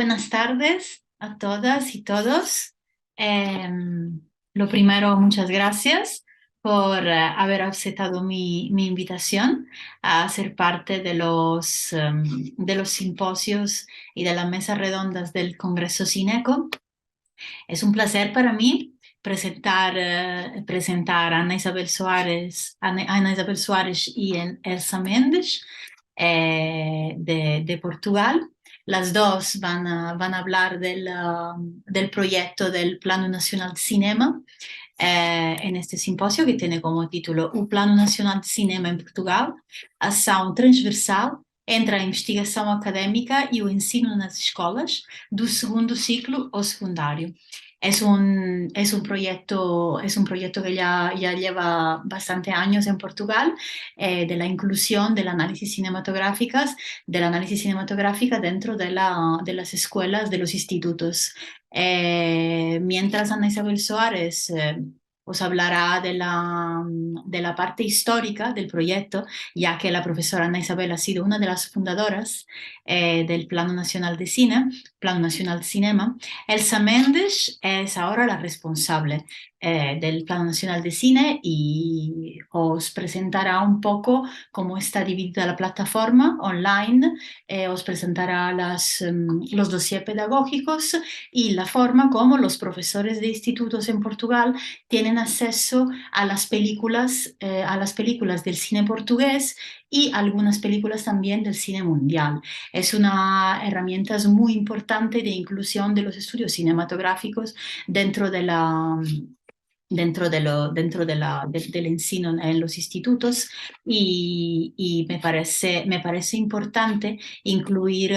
buenas tardes a todas y todos. Lo primero, muchas gracias por haber aceptado mi invitación a ser parte de los simposios y de las mesas redondas del Congreso Cineco. Es un placer para mí presentar a Ana Isabel Soares y Elsa Mendes de Portugal. Las dos van a hablar del proyecto del Plano Nacional de Cinema en este simposio que tiene como título O Plano Nacional de Cinema em Portugal, ação transversal entre a investigação académica e o ensino nas escolas, do segundo ciclo ao secundário. Es un proyecto que ya lleva bastante años en Portugal, de la inclusión del análisis cinematográfica dentro de las escuelas, de los institutos. Mientras Ana Isabel Soares os hablará de la parte histórica del proyecto, ya que la profesora Ana Isabel ha sido una de las fundadoras del Plano Nacional de Cinema. Elsa Mendes es ahora la responsable del Plano Nacional de Cine y os presentará un poco cómo está dividida la plataforma online, os presentará los dossiers pedagógicos y la forma como los profesores de institutos en Portugal tienen acceso a las películas del cine portugués y algunas películas también del cine mundial. Es una herramienta muy importante de inclusión de los estudios cinematográficos dentro del ensino en los institutos y me parece importante incluir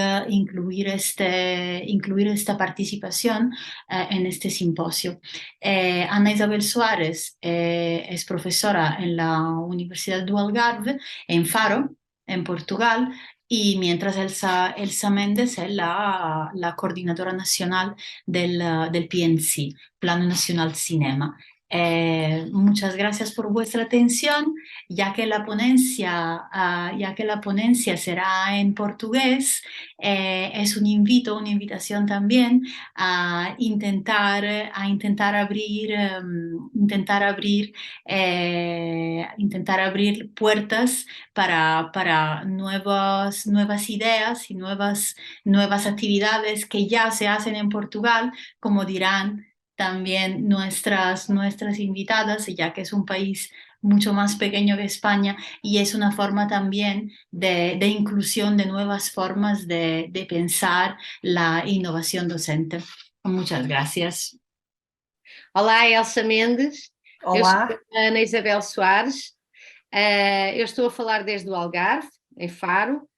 esta participación en este simposio. Ana Isabel Soares es profesora en la Universidad do Algarve, en Faro, en Portugal, y mientras Elsa Méndez es la coordinadora nacional del PNC, Plano Nacional Cinema. Muchas gracias por vuestra atención, ya que la ponencia será en portugués. Es una invitación también a intentar abrir puertas para nuevas ideas y nuevas actividades que ya se hacen en Portugal, como dirán también nuestras invitadas, ya que es un país mucho más pequeño que España y es una forma también de inclusión de nuevas formas de pensar la innovación docente. Muchas gracias. Olá, Elsa Mendes. Eu sou Olá. a Ana Isabel Soares. Eu estou a falar desde o Algarve, em Faro.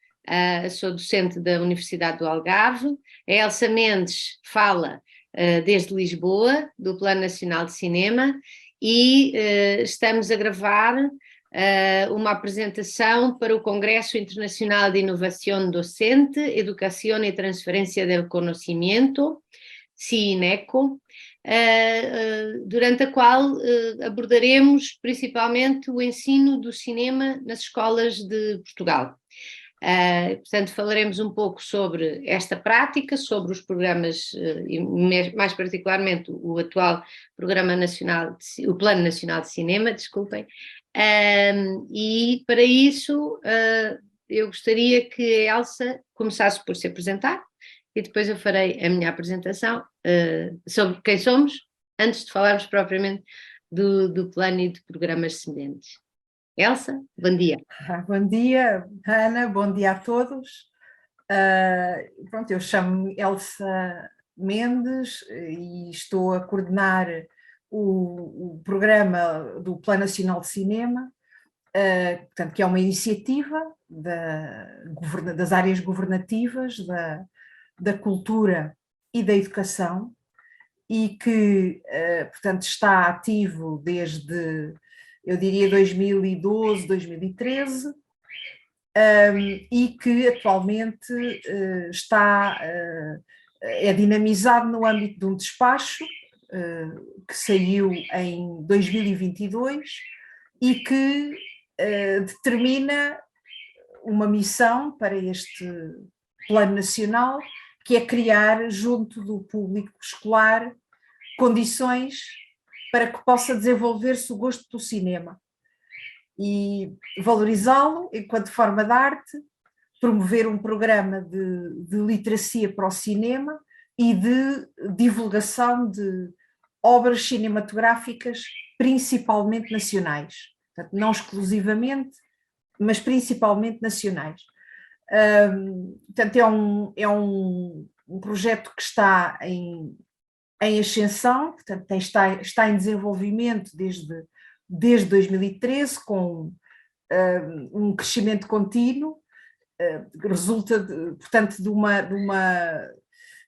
Sou docente da Universidade do Algarve. A Elsa Mendes fala desde Lisboa, do Plano Nacional de Cinema, e estamos a gravar uma apresentação para o Congresso Internacional de Inovação Docente, Educação e Transferência del Conhecimento, CINECO, durante a qual abordaremos principalmente o ensino do cinema nas escolas de Portugal. Portanto, falaremos um pouco sobre esta prática, sobre os programas, e mais particularmente o atual Programa Nacional, o Plano Nacional de Cinema, desculpem, e para isso eu gostaria que a Elsa começasse por se apresentar e depois eu farei a minha apresentação sobre quem somos, antes de falarmos propriamente do plano e de programas semelhantes. Elsa, bom dia. Bom dia, Ana, bom dia a todos. Pronto, eu chamo-me Elsa Mendes e estou a coordenar o programa do Plano Nacional de Cinema, portanto, que é uma iniciativa das áreas governativas, da cultura e da educação e que, portanto, está ativo desde, eu diria, 2012, 2013, e que atualmente é dinamizado no âmbito de um despacho que saiu em 2022 e que determina uma missão para este plano nacional, que é criar junto do público escolar condições para que possa desenvolver-se o gosto do cinema e valorizá-lo enquanto forma de arte, promover um programa de literacia para o cinema e de divulgação de obras cinematográficas principalmente nacionais, portanto, não exclusivamente, mas principalmente nacionais. Portanto, é um projeto que está em ascensão, portanto, está em desenvolvimento desde 2013, com um crescimento contínuo, resulta, portanto,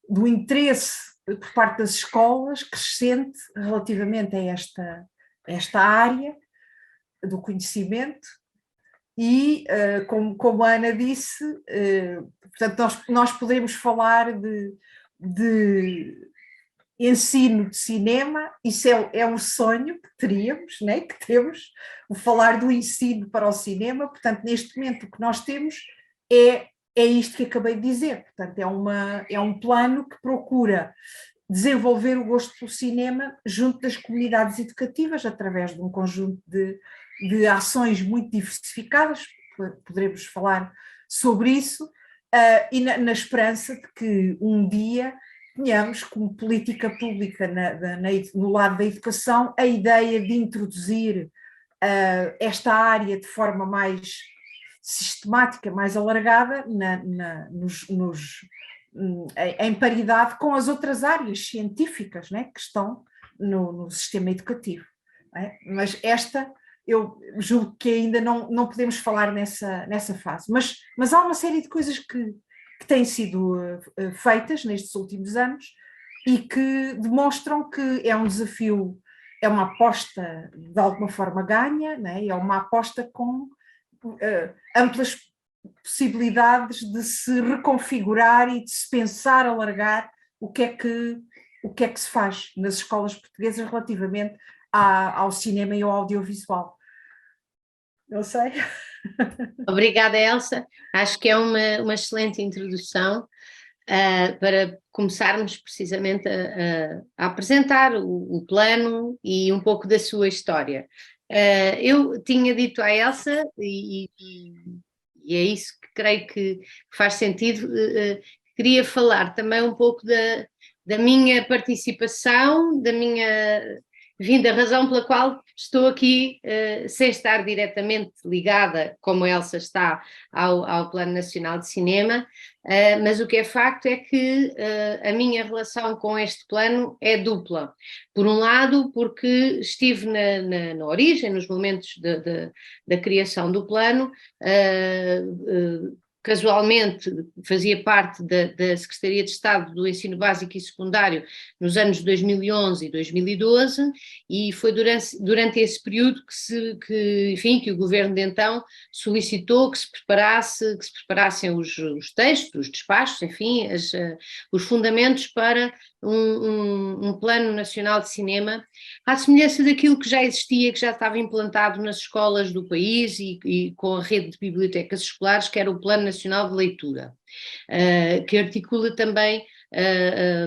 do interesse por parte das escolas crescente relativamente a esta área do conhecimento e, como a Ana disse, portanto, nós podemos falar de ensino de cinema, isso é um sonho que teríamos, né? Que temos, o falar do ensino para o cinema, portanto, neste momento o que nós temos é isto que acabei de dizer, portanto, é um plano que procura desenvolver o gosto pelo cinema junto das comunidades educativas, através de um conjunto de ações muito diversificadas, poderemos falar sobre isso, e na esperança de que um dia tenhamos como política pública no lado da educação a ideia de introduzir esta área de forma mais sistemática, mais alargada, em paridade com as outras áreas científicas, né, que estão no sistema educativo. Né? Mas eu julgo que ainda não podemos falar nessa fase. Mas há uma série de coisas que têm sido feitas nestes últimos anos e que demonstram que é um desafio, é uma aposta de alguma forma ganha, né? É uma aposta com amplas possibilidades de se reconfigurar e de se pensar, alargar o que é que se faz nas escolas portuguesas relativamente ao cinema e ao audiovisual. Não sei. Obrigada, Elsa. Acho que é uma excelente introdução para começarmos precisamente a apresentar o plano e um pouco da sua história. Eu tinha dito à Elsa, e é isso que creio que faz sentido, queria falar também um pouco da minha participação, da minha vinda, a razão pela qual estou aqui, sem estar diretamente ligada, como a Elsa está, ao Plano Nacional de Cinema, mas o que é facto é que a minha relação com este plano é dupla. Por um lado, porque estive na origem, nos momentos da criação do plano, casualmente fazia parte da Secretaria de Estado do Ensino Básico e Secundário nos anos 2011 e 2012, e foi durante esse período que o governo de então solicitou que se preparassem os textos, os despachos, enfim, os fundamentos para um plano nacional de cinema, à semelhança daquilo que já existia, que já estava implantado nas escolas do país e com a rede de bibliotecas escolares, que era o Plano Nacional de Leitura, que articula também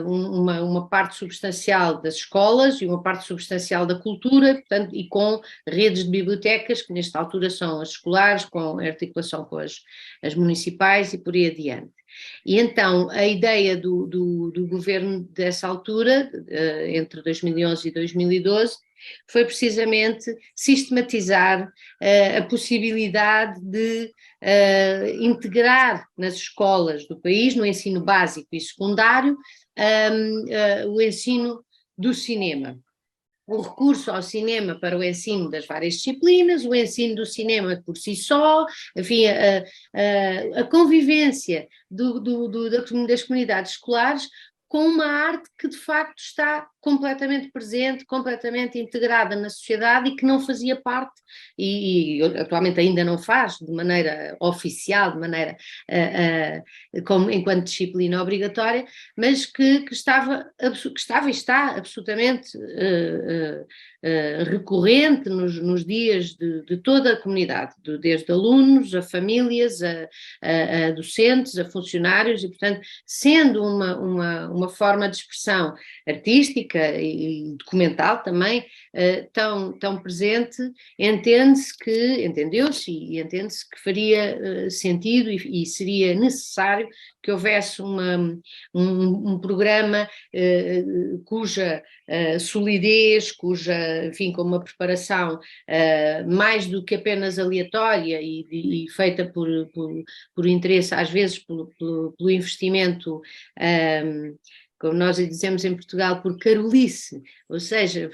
uma parte substancial das escolas e uma parte substancial da cultura, portanto, e com redes de bibliotecas, que nesta altura são as escolares, com articulação com as municipais e por aí adiante. E então a ideia do governo dessa altura, entre 2011 e 2012, foi precisamente sistematizar a possibilidade de integrar nas escolas do país, no ensino básico e secundário, o ensino do cinema. O recurso ao cinema para o ensino das várias disciplinas, o ensino do cinema por si só, enfim, a convivência das comunidades escolares com uma arte que de facto está completamente presente, completamente integrada na sociedade e que não fazia parte, e atualmente ainda não faz de maneira oficial, de maneira como enquanto disciplina obrigatória, mas que estava e está absolutamente recorrente nos dias de toda a comunidade, desde alunos, a famílias, a docentes, a funcionários, e, portanto, sendo uma forma de expressão artística e documental também tão presente, entendeu-se e entende-se que faria sentido e seria necessário que houvesse um programa cuja solidez, enfim, com uma preparação mais do que apenas aleatória e feita por interesse, às vezes pelo investimento, como nós dizemos em Portugal, por carolice, ou seja,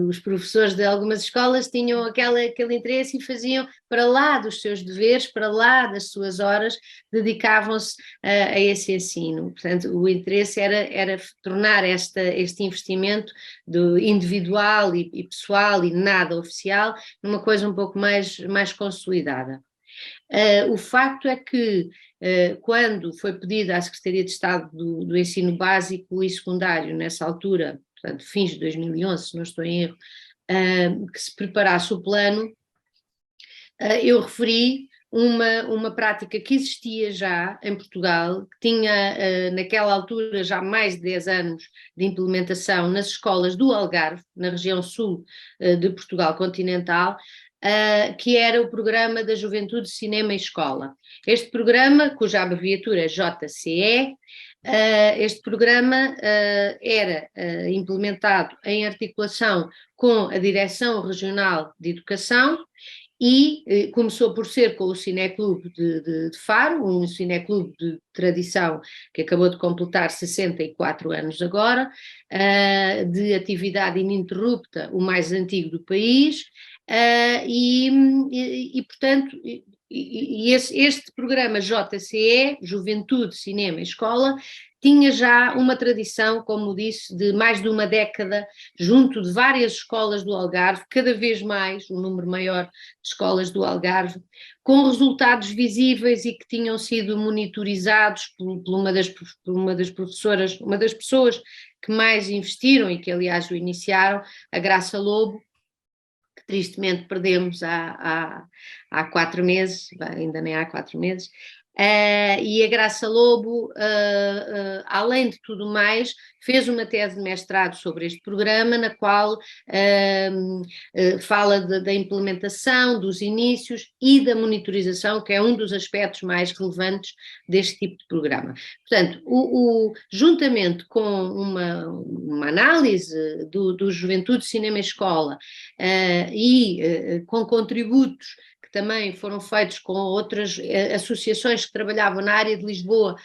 os professores de algumas escolas tinham aquele interesse e faziam para lá dos seus deveres, para lá das suas horas, dedicavam-se a esse ensino. Portanto, o interesse era tornar este investimento individual e pessoal e nada oficial numa coisa um pouco mais consolidada. O facto é que, quando foi pedido à Secretaria de Estado do Ensino Básico e Secundário, nessa altura, portanto, fins de 2011, se não estou em erro, que se preparasse o plano, eu referi uma prática que existia já em Portugal, que tinha naquela altura já mais de 10 anos de implementação nas escolas do Algarve, na região sul de Portugal continental, que era o Programa da Juventude, Cinema e Escola. Este programa, cuja abreviatura é JCE, este programa era implementado em articulação com a Direção Regional de Educação e começou por ser com o Cineclube de Faro, um cineclube de tradição que acabou de completar 64 anos agora, de atividade ininterrupta, o mais antigo do país, portanto, este programa JCE, Juventude, Cinema e Escola, tinha já uma tradição, como disse, de mais de uma década, junto de várias escolas do Algarve, cada vez mais, um número maior de escolas do Algarve, com resultados visíveis e que tinham sido monitorizados por uma das professoras, uma das pessoas que mais investiram e que, aliás, o iniciaram, a Graça Lobo, que tristemente perdemos há 4 meses, ainda nem há 4 meses, e a Graça Lobo, além de tudo mais, fez uma tese de mestrado sobre este programa, na qual fala da implementação, dos inícios e da monitorização, que é um dos aspectos mais relevantes deste tipo de programa. Portanto, juntamente com uma análise do Juventude, Cinema e Escola com contributos que também foram feitos com outras associações que trabalhavam na área de Lisboa,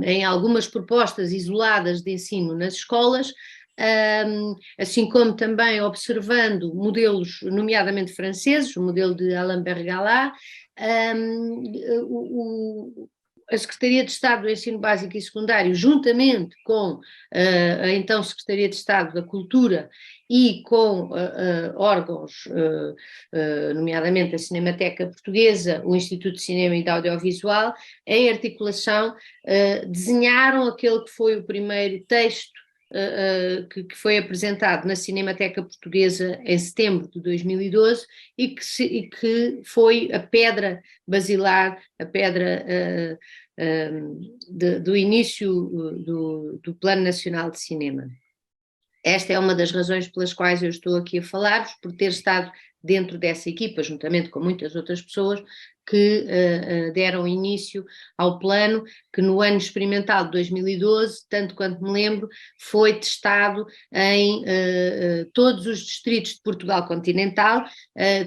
em algumas propostas isoladas de ensino nas escolas, assim como também observando modelos, nomeadamente franceses, o modelo de Alain Bergalat, a Secretaria de Estado do Ensino Básico e Secundário, juntamente com a então Secretaria de Estado da Cultura e com órgãos, nomeadamente a Cinemateca Portuguesa, o Instituto de Cinema e de Audiovisual, em articulação, desenharam aquele que foi o primeiro texto que foi apresentado na Cinemateca Portuguesa em setembro de 2012 e que foi a pedra basilar, a pedra do início do Plano Nacional de Cinema. Esta é uma das razões pelas quais eu estou aqui a falar-vos, por ter estado dentro dessa equipa, juntamente com muitas outras pessoas, que deram início ao plano que no ano experimental de 2012, tanto quanto me lembro, foi testado em todos os distritos de Portugal continental,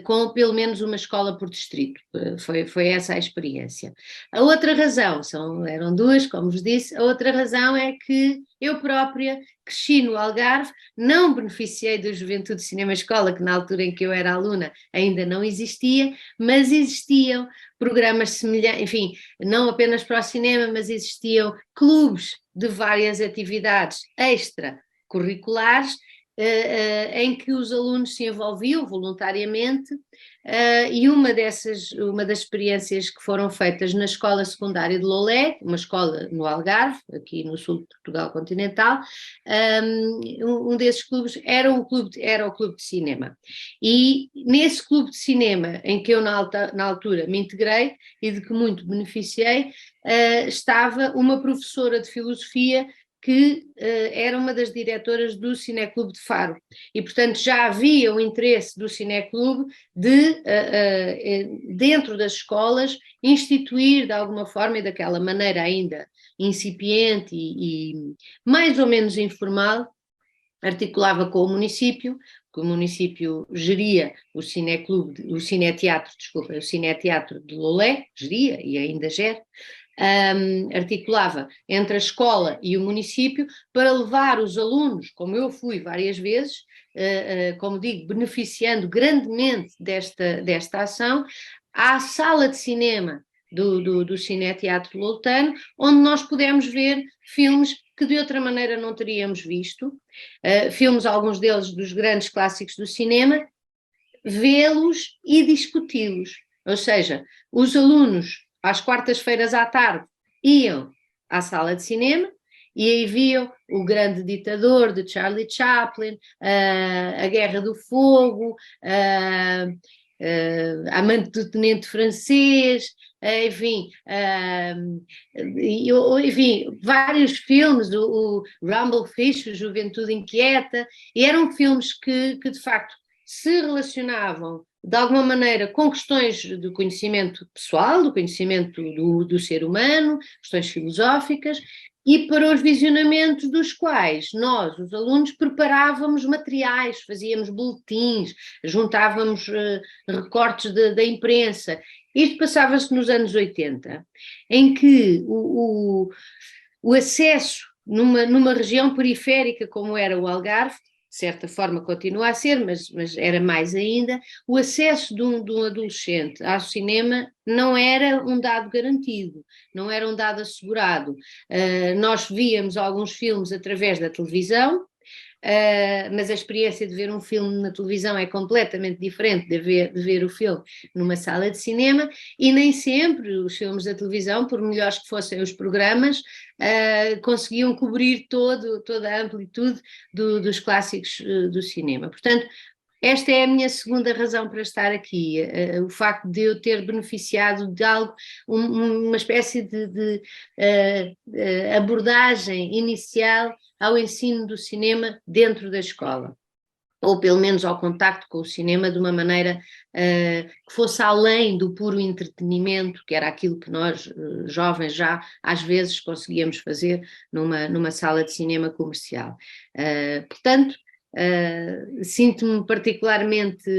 com pelo menos uma escola por distrito. Foi essa a experiência. A outra razão, eram duas, como vos disse, a outra razão é que eu própria cresci no Algarve, não beneficiei da Juventude Cinema Escola, que na altura em que eu era aluna ainda não existia, mas existiam programas semelhantes, enfim, não apenas para o cinema, mas existiam clubes de várias atividades extracurriculares em que os alunos se envolviam voluntariamente, e uma das experiências que foram feitas na escola secundária de Lolé, uma escola no Algarve, aqui no sul de Portugal continental, um desses clubes era o clube de cinema. E nesse clube de cinema, em que eu na altura me integrei e de que muito beneficiei, estava uma professora de filosofia que era uma das diretoras do Cineclube de Faro, e portanto já havia o interesse do Cineclube de, dentro das escolas, instituir de alguma forma e daquela maneira ainda incipiente e mais ou menos informal, articulava com o município, que o município geria o Cineteatro de Lolé, geria e ainda gera, articulava entre a escola e o município para levar os alunos, como eu fui várias vezes, como digo, beneficiando grandemente desta ação, à sala de cinema do Cineteatro Loutano, onde nós pudemos ver filmes que de outra maneira não teríamos visto, filmes, alguns deles dos grandes clássicos do cinema, vê-los e discuti-los. Ou seja, os alunos, às quartas-feiras à tarde, iam à sala de cinema e aí viam O Grande Ditador, de Charlie Chaplin, A Guerra do Fogo, Amante do Tenente Francês, enfim, vários filmes, o Rumblefish, o Juventude Inquieta, e eram filmes que de facto se relacionavam de alguma maneira com questões do conhecimento pessoal, do conhecimento do ser humano, questões filosóficas, e para os visionamentos dos quais nós, os alunos, preparávamos materiais, fazíamos boletins, juntávamos recortes da imprensa. Isto passava-se nos anos 80, em que o acesso numa região periférica como era o Algarve, de certa forma continua a ser, mas era mais ainda, o acesso de um adolescente ao cinema não era um dado garantido, não era um dado assegurado. Nós víamos alguns filmes através da televisão, mas a experiência de ver um filme na televisão é completamente diferente de ver o filme numa sala de cinema, e nem sempre os filmes da televisão, por melhores que fossem os programas, conseguiam cobrir toda a amplitude dos clássicos do cinema. Portanto, esta é a minha segunda razão para estar aqui, o facto de eu ter beneficiado de algo, uma espécie de abordagem inicial ao ensino do cinema dentro da escola, ou pelo menos ao contacto com o cinema de uma maneira que fosse além do puro entretenimento, que era aquilo que nós, jovens, já às vezes conseguíamos fazer numa sala de cinema comercial. Portanto, sinto-me particularmente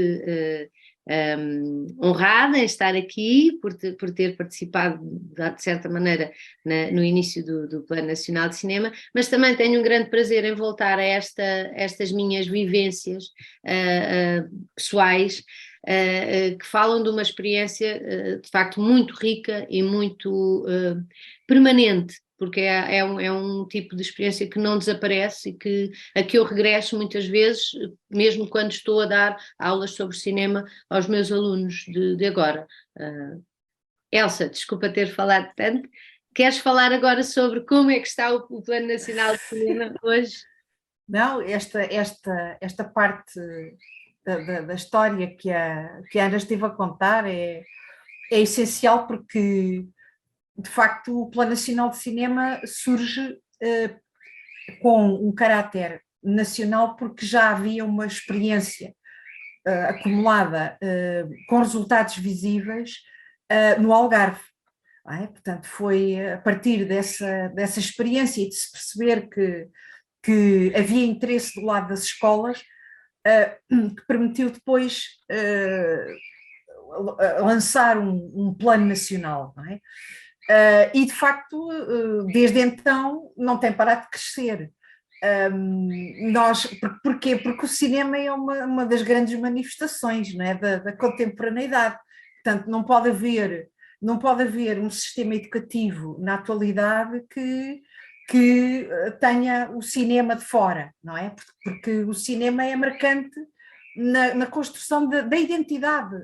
honrada em estar aqui, por ter participado de certa maneira no início do Plano Nacional de Cinema, mas também tenho um grande prazer em voltar a estas minhas vivências pessoais, que falam de uma experiência de facto muito rica e muito permanente, porque é um tipo de experiência que não desaparece e a que eu regresso muitas vezes, mesmo quando estou a dar aulas sobre cinema aos meus alunos de agora. Elsa, desculpa ter falado tanto. Queres falar agora sobre como é que está o Plano Nacional de Cinema hoje? Não, esta parte da história que a Ana esteve a contar é essencial, porque de facto o Plano Nacional de Cinema surge com um caráter nacional, porque já havia uma experiência acumulada com resultados visíveis no Algarve. Portanto, foi a partir dessa experiência e de se perceber que havia interesse do lado das escolas que permitiu depois lançar um plano nacional, não é? E de facto, desde então, não tem parado de crescer. Porquê? Porque o cinema é uma das grandes manifestações, não é? da contemporaneidade. Portanto, não pode haver um sistema educativo na atualidade que que tenha o cinema de fora, não é? Porque o cinema é marcante na construção da identidade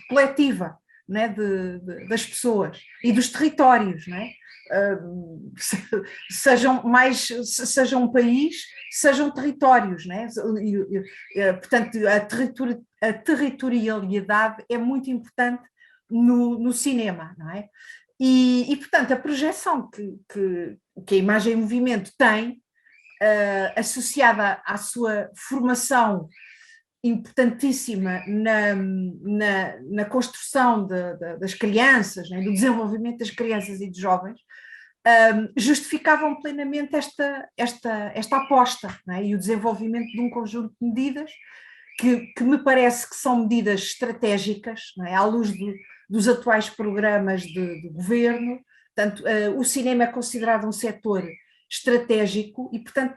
coletiva, não é? Das pessoas e dos territórios, não é? Sejam um país, sejam territórios, não é? Portanto, a territorialidade é muito importante no cinema, não é? Portanto, a projeção que a imagem em movimento tem, associada à sua formação importantíssima na construção das crianças, né, do desenvolvimento das crianças e dos jovens, justificavam plenamente esta aposta, né, e o desenvolvimento de um conjunto de medidas que me parece que são medidas estratégicas, não é, à luz dos atuais programas de governo. Portanto, o cinema é considerado um setor estratégico e, portanto,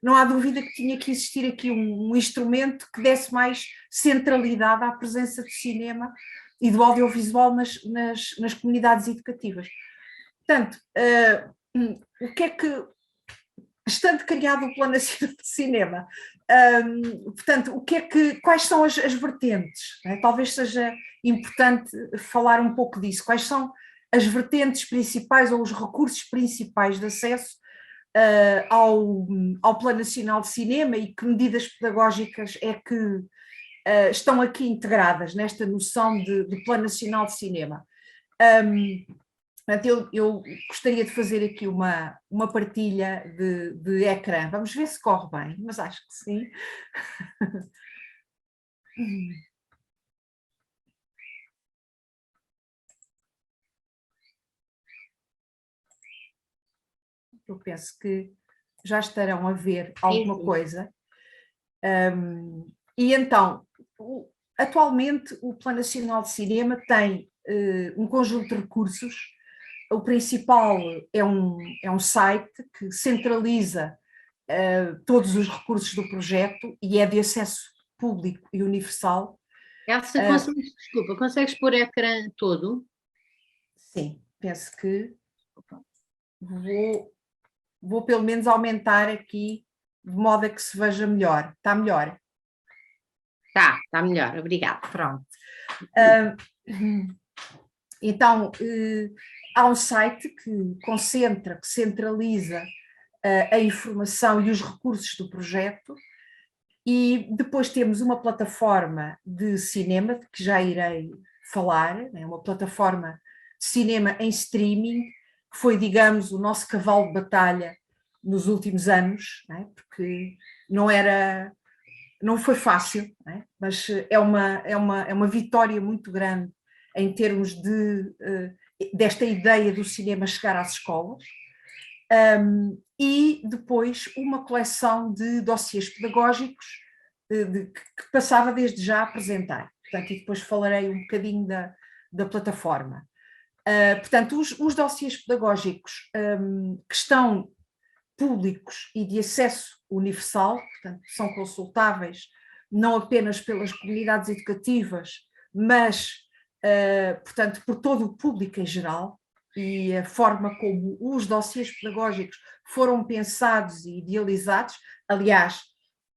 não há dúvida que tinha que existir aqui um instrumento que desse mais centralidade à presença do cinema e do audiovisual nas comunidades educativas. Portanto, o que é que, estando criado o Plano Nacional de Cinema, portanto, quais são as vertentes? Né? Talvez seja importante falar um pouco disso. Quais são as vertentes principais ou os recursos principais de acesso ao Plano Nacional de Cinema e que medidas pedagógicas é que estão aqui integradas nesta noção de Plano Nacional de Cinema? Eu gostaria de fazer aqui uma partilha de ecrã. Vamos ver se corre bem, mas acho que sim. Eu penso que já estarão a ver alguma coisa. E então, atualmente o Plano Nacional de Cinema tem um conjunto de recursos. O principal é um site que centraliza todos os recursos do projeto e é de acesso público e universal. Elsa, consegues pôr ecrã todo? Sim, penso que vou pelo menos aumentar aqui de modo a que se veja melhor. Está melhor? Está melhor, obrigada. Pronto. Então, há um site que centraliza a informação e os recursos do projeto, e depois temos uma plataforma de cinema, de que já irei falar, né, uma plataforma de cinema em streaming, que foi, digamos, o nosso cavalo de batalha nos últimos anos, né, porque não foi fácil, né, mas é uma vitória muito grande em termos desta ideia do cinema chegar às escolas, e depois uma coleção de dossiês pedagógicos que passava desde já a apresentar. Portanto, e depois falarei um bocadinho da plataforma. Portanto, os dossiês pedagógicos que estão públicos e de acesso universal, portanto, são consultáveis não apenas pelas comunidades educativas, mas portanto, por todo o público em geral, e a forma como os dossiês pedagógicos foram pensados e idealizados. Aliás,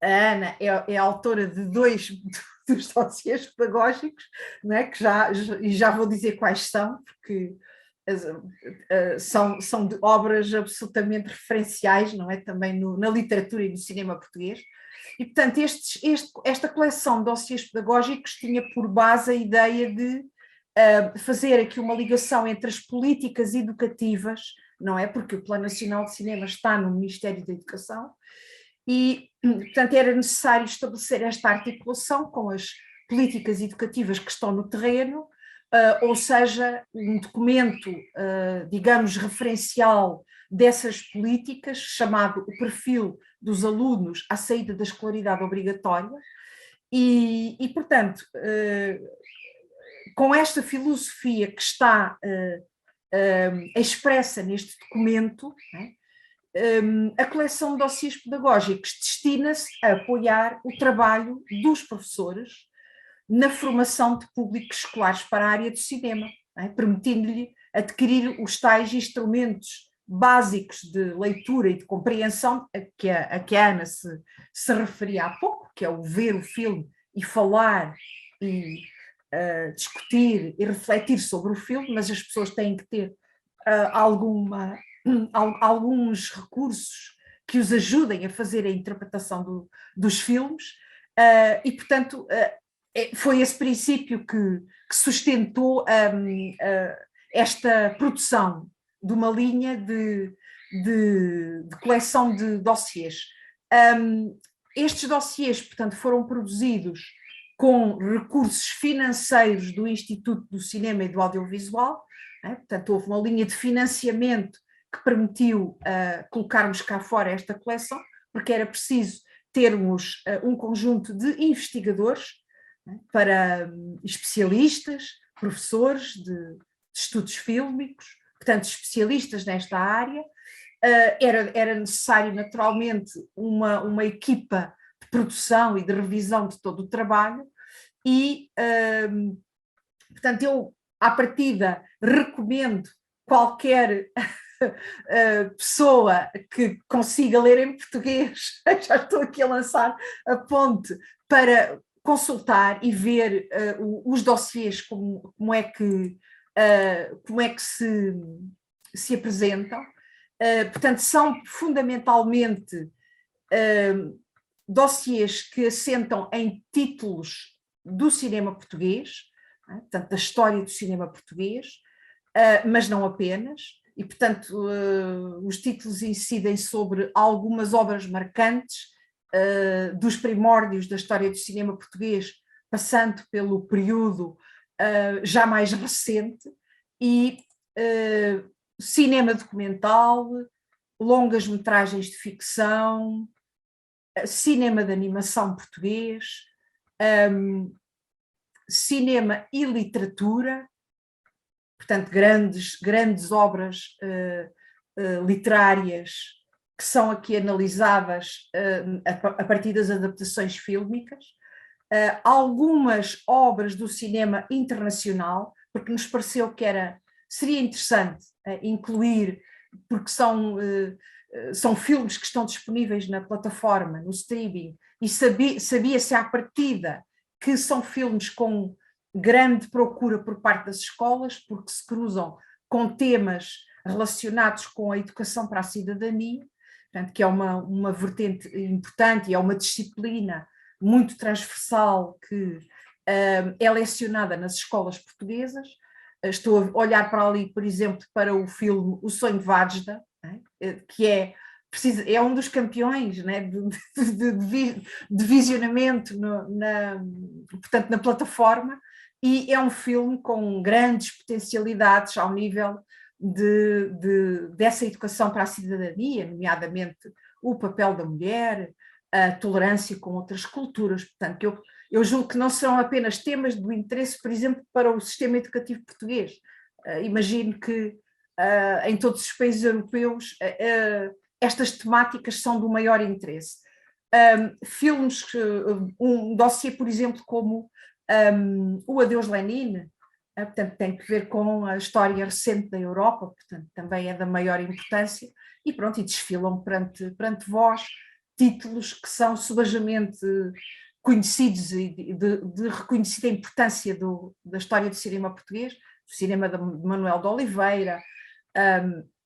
a Ana é autora de 2 dos dossiês pedagógicos, não é? E já vou dizer quais são, porque são de obras absolutamente referenciais, não é? Também na literatura e no cinema português. E, portanto, esta coleção de dossiês pedagógicos tinha por base a ideia de fazer aqui uma ligação entre as políticas educativas, não é? Porque o Plano Nacional de Cinema está no Ministério da Educação e, portanto, era necessário estabelecer esta articulação com as políticas educativas que estão no terreno, ou seja, um documento, digamos, referencial dessas políticas, chamado o perfil dos alunos à saída da escolaridade obrigatória, e portanto, com esta filosofia que está expressa neste documento, né, a coleção de dossiês pedagógicos destina-se a apoiar o trabalho dos professores na formação de públicos escolares para a área do cinema, né, permitindo-lhe adquirir os tais instrumentos básicos de leitura e de compreensão a que a Ana se referia há pouco, que é o ver o filme e falar e discutir e refletir sobre o filme, mas as pessoas têm que ter alguns recursos que os ajudem a fazer a interpretação dos filmes, e, portanto, foi esse princípio que sustentou esta produção de uma linha de coleção de dossiês. Estes dossiês, portanto, foram produzidos com recursos financeiros do Instituto do Cinema e do Audiovisual, portanto, houve uma linha de financiamento que permitiu colocarmos cá fora esta coleção, porque era preciso termos um conjunto de investigadores, para especialistas, professores de estudos fílmicos, portanto, especialistas nesta área. Era necessário, naturalmente, uma equipa de produção e de revisão de todo o trabalho e, portanto, eu, à partida, recomendo qualquer pessoa que consiga ler em português, já estou aqui a lançar a ponte, para consultar e ver os dossiês, como é que se apresentam. Portanto, são fundamentalmente dossiês que assentam em títulos do cinema português, portanto, da história do cinema português, mas não apenas, e, portanto, os títulos incidem sobre algumas obras marcantes dos primórdios da história do cinema português, passando pelo período já mais recente, e cinema documental, longas metragens de ficção, cinema de animação português, cinema e literatura, portanto, grandes obras literárias que são aqui analisadas a partir das adaptações fílmicas, algumas obras do cinema internacional, porque nos pareceu que seria interessante incluir, porque são filmes que estão disponíveis na plataforma, no streaming, e sabia-se à partida que são filmes com grande procura por parte das escolas, porque se cruzam com temas relacionados com a educação para a cidadania, portanto, que é uma vertente importante e é uma disciplina muito transversal que é lecionada nas escolas portuguesas. Estou a olhar para ali, por exemplo, para o filme O Sonho de Vádzida, que é um dos campeões, né, de visionamento portanto, na plataforma, e é um filme com grandes potencialidades ao nível dessa educação para a cidadania, nomeadamente o papel da mulher, a tolerância com outras culturas. Portanto, eu julgo que não são apenas temas do interesse, por exemplo, para o sistema educativo português. Imagino que em todos os países europeus estas temáticas são do maior interesse. Filmes, um dossiê, por exemplo, como o Adeus Lenin, portanto, tem que ver com a história recente da Europa, portanto, também é da maior importância, e pronto, e desfilam perante vós títulos que são subajamente conhecidos e de reconhecida importância da história do cinema português, do cinema de Manuel de Oliveira,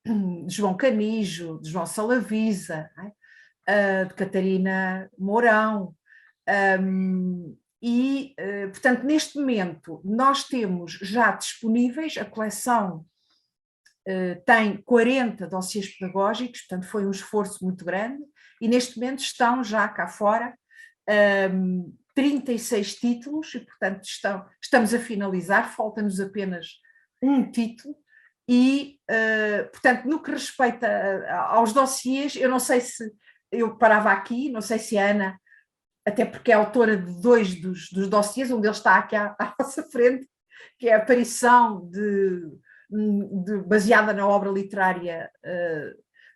de João Canijo, de João Salavisa, de Catarina Mourão, e, portanto, neste momento nós temos já disponíveis, a coleção tem 40 dossiês pedagógicos, portanto foi um esforço muito grande, e neste momento estão já cá fora 36 títulos, e portanto estamos a finalizar, falta-nos apenas um título, e portanto no que respeita aos dossiês, eu não sei se eu parava aqui, não sei se a Ana, até porque é autora de 2 dos dossiês, um deles está aqui à nossa frente, que é a aparição baseada na obra literária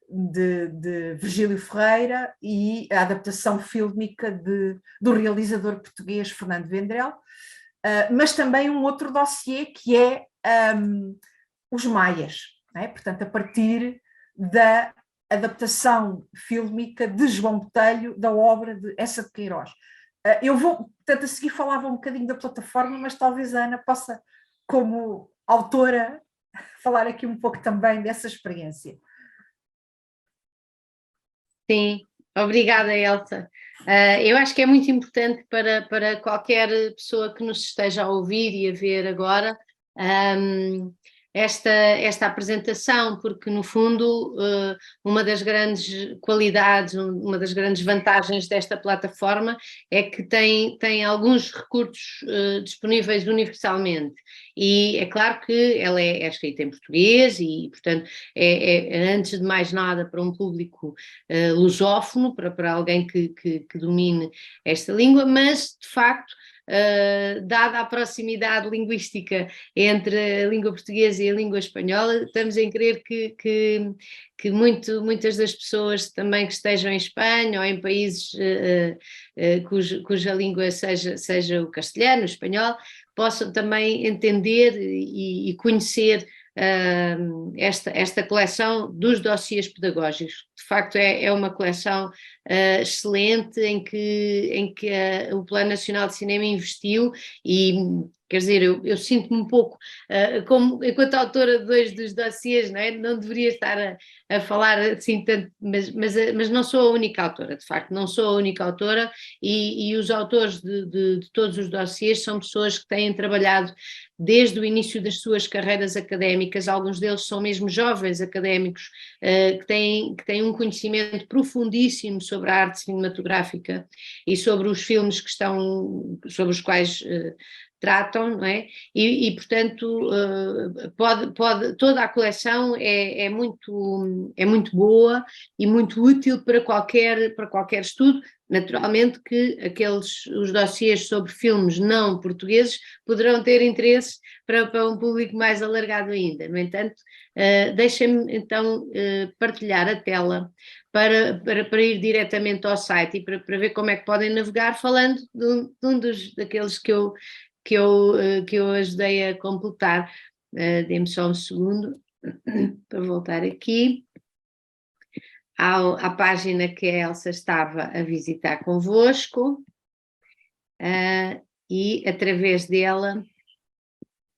de Virgílio Ferreira e a adaptação fílmica do realizador português Fernando Vendrell, mas também um outro dossiê que é os Maias, não é? Portanto, a partir da adaptação fílmica de João Botelho da obra de Essa de Queiroz. Eu vou, portanto, a seguir falava um bocadinho da plataforma, mas talvez a Ana possa, como autora, falar aqui um pouco também dessa experiência. Sim, obrigada, Elsa. Eu acho que é muito importante para qualquer pessoa que nos esteja a ouvir e a ver agora esta apresentação, porque no fundo uma das grandes qualidades, uma das grandes vantagens desta plataforma é que tem alguns recursos disponíveis universalmente, e é claro que ela é escrita em português e, portanto, antes de mais nada para um público lusófono, para alguém que domine esta língua, mas de facto dada a proximidade linguística entre a língua portuguesa e a língua espanhola, estamos em crer que muitas das pessoas também que estejam em Espanha ou em países cuja língua seja o castelhano, o espanhol, possam também entender e conhecer esta coleção dos dossiês pedagógicos. De facto é uma coleção excelente em que o Plano Nacional de Cinema investiu e, quer dizer, eu sinto-me um pouco, como, enquanto autora de 2 dos dossiês, não é? Não deveria estar a falar assim tanto, mas não sou a única autora, de facto, não sou a única autora, e os autores de todos os dossiês são pessoas que têm trabalhado desde o início das suas carreiras académicas. Alguns deles são mesmo jovens académicos que têm um conhecimento profundíssimo sobre a arte cinematográfica e sobre os filmes sobre os quais tratam, não é? E portanto, toda a coleção é muito boa e muito útil para qualquer estudo. Naturalmente que os dossiês sobre filmes não portugueses poderão ter interesse para um público mais alargado ainda. No entanto, deixem-me então partilhar a tela para ir diretamente ao site e para ver como é que podem navegar, falando de um daqueles que eu ajudei a completar. Dê-me só um segundo para voltar aqui à página que a Elsa estava a visitar convosco, e através dela,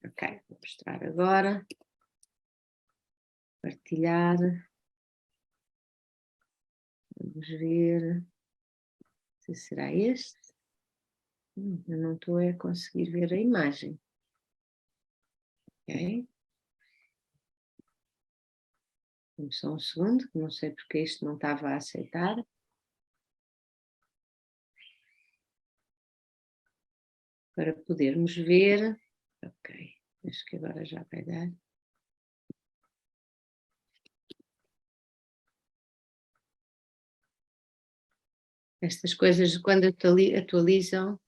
ok, vou mostrar agora, partilhar, vamos ver se será este. Eu não estou a conseguir ver a imagem. Ok. Vamos só um segundo, não sei porque isto não estava a aceitar. Para podermos ver. Ok, acho que agora já vai dar. Estas coisas, quando atualizam,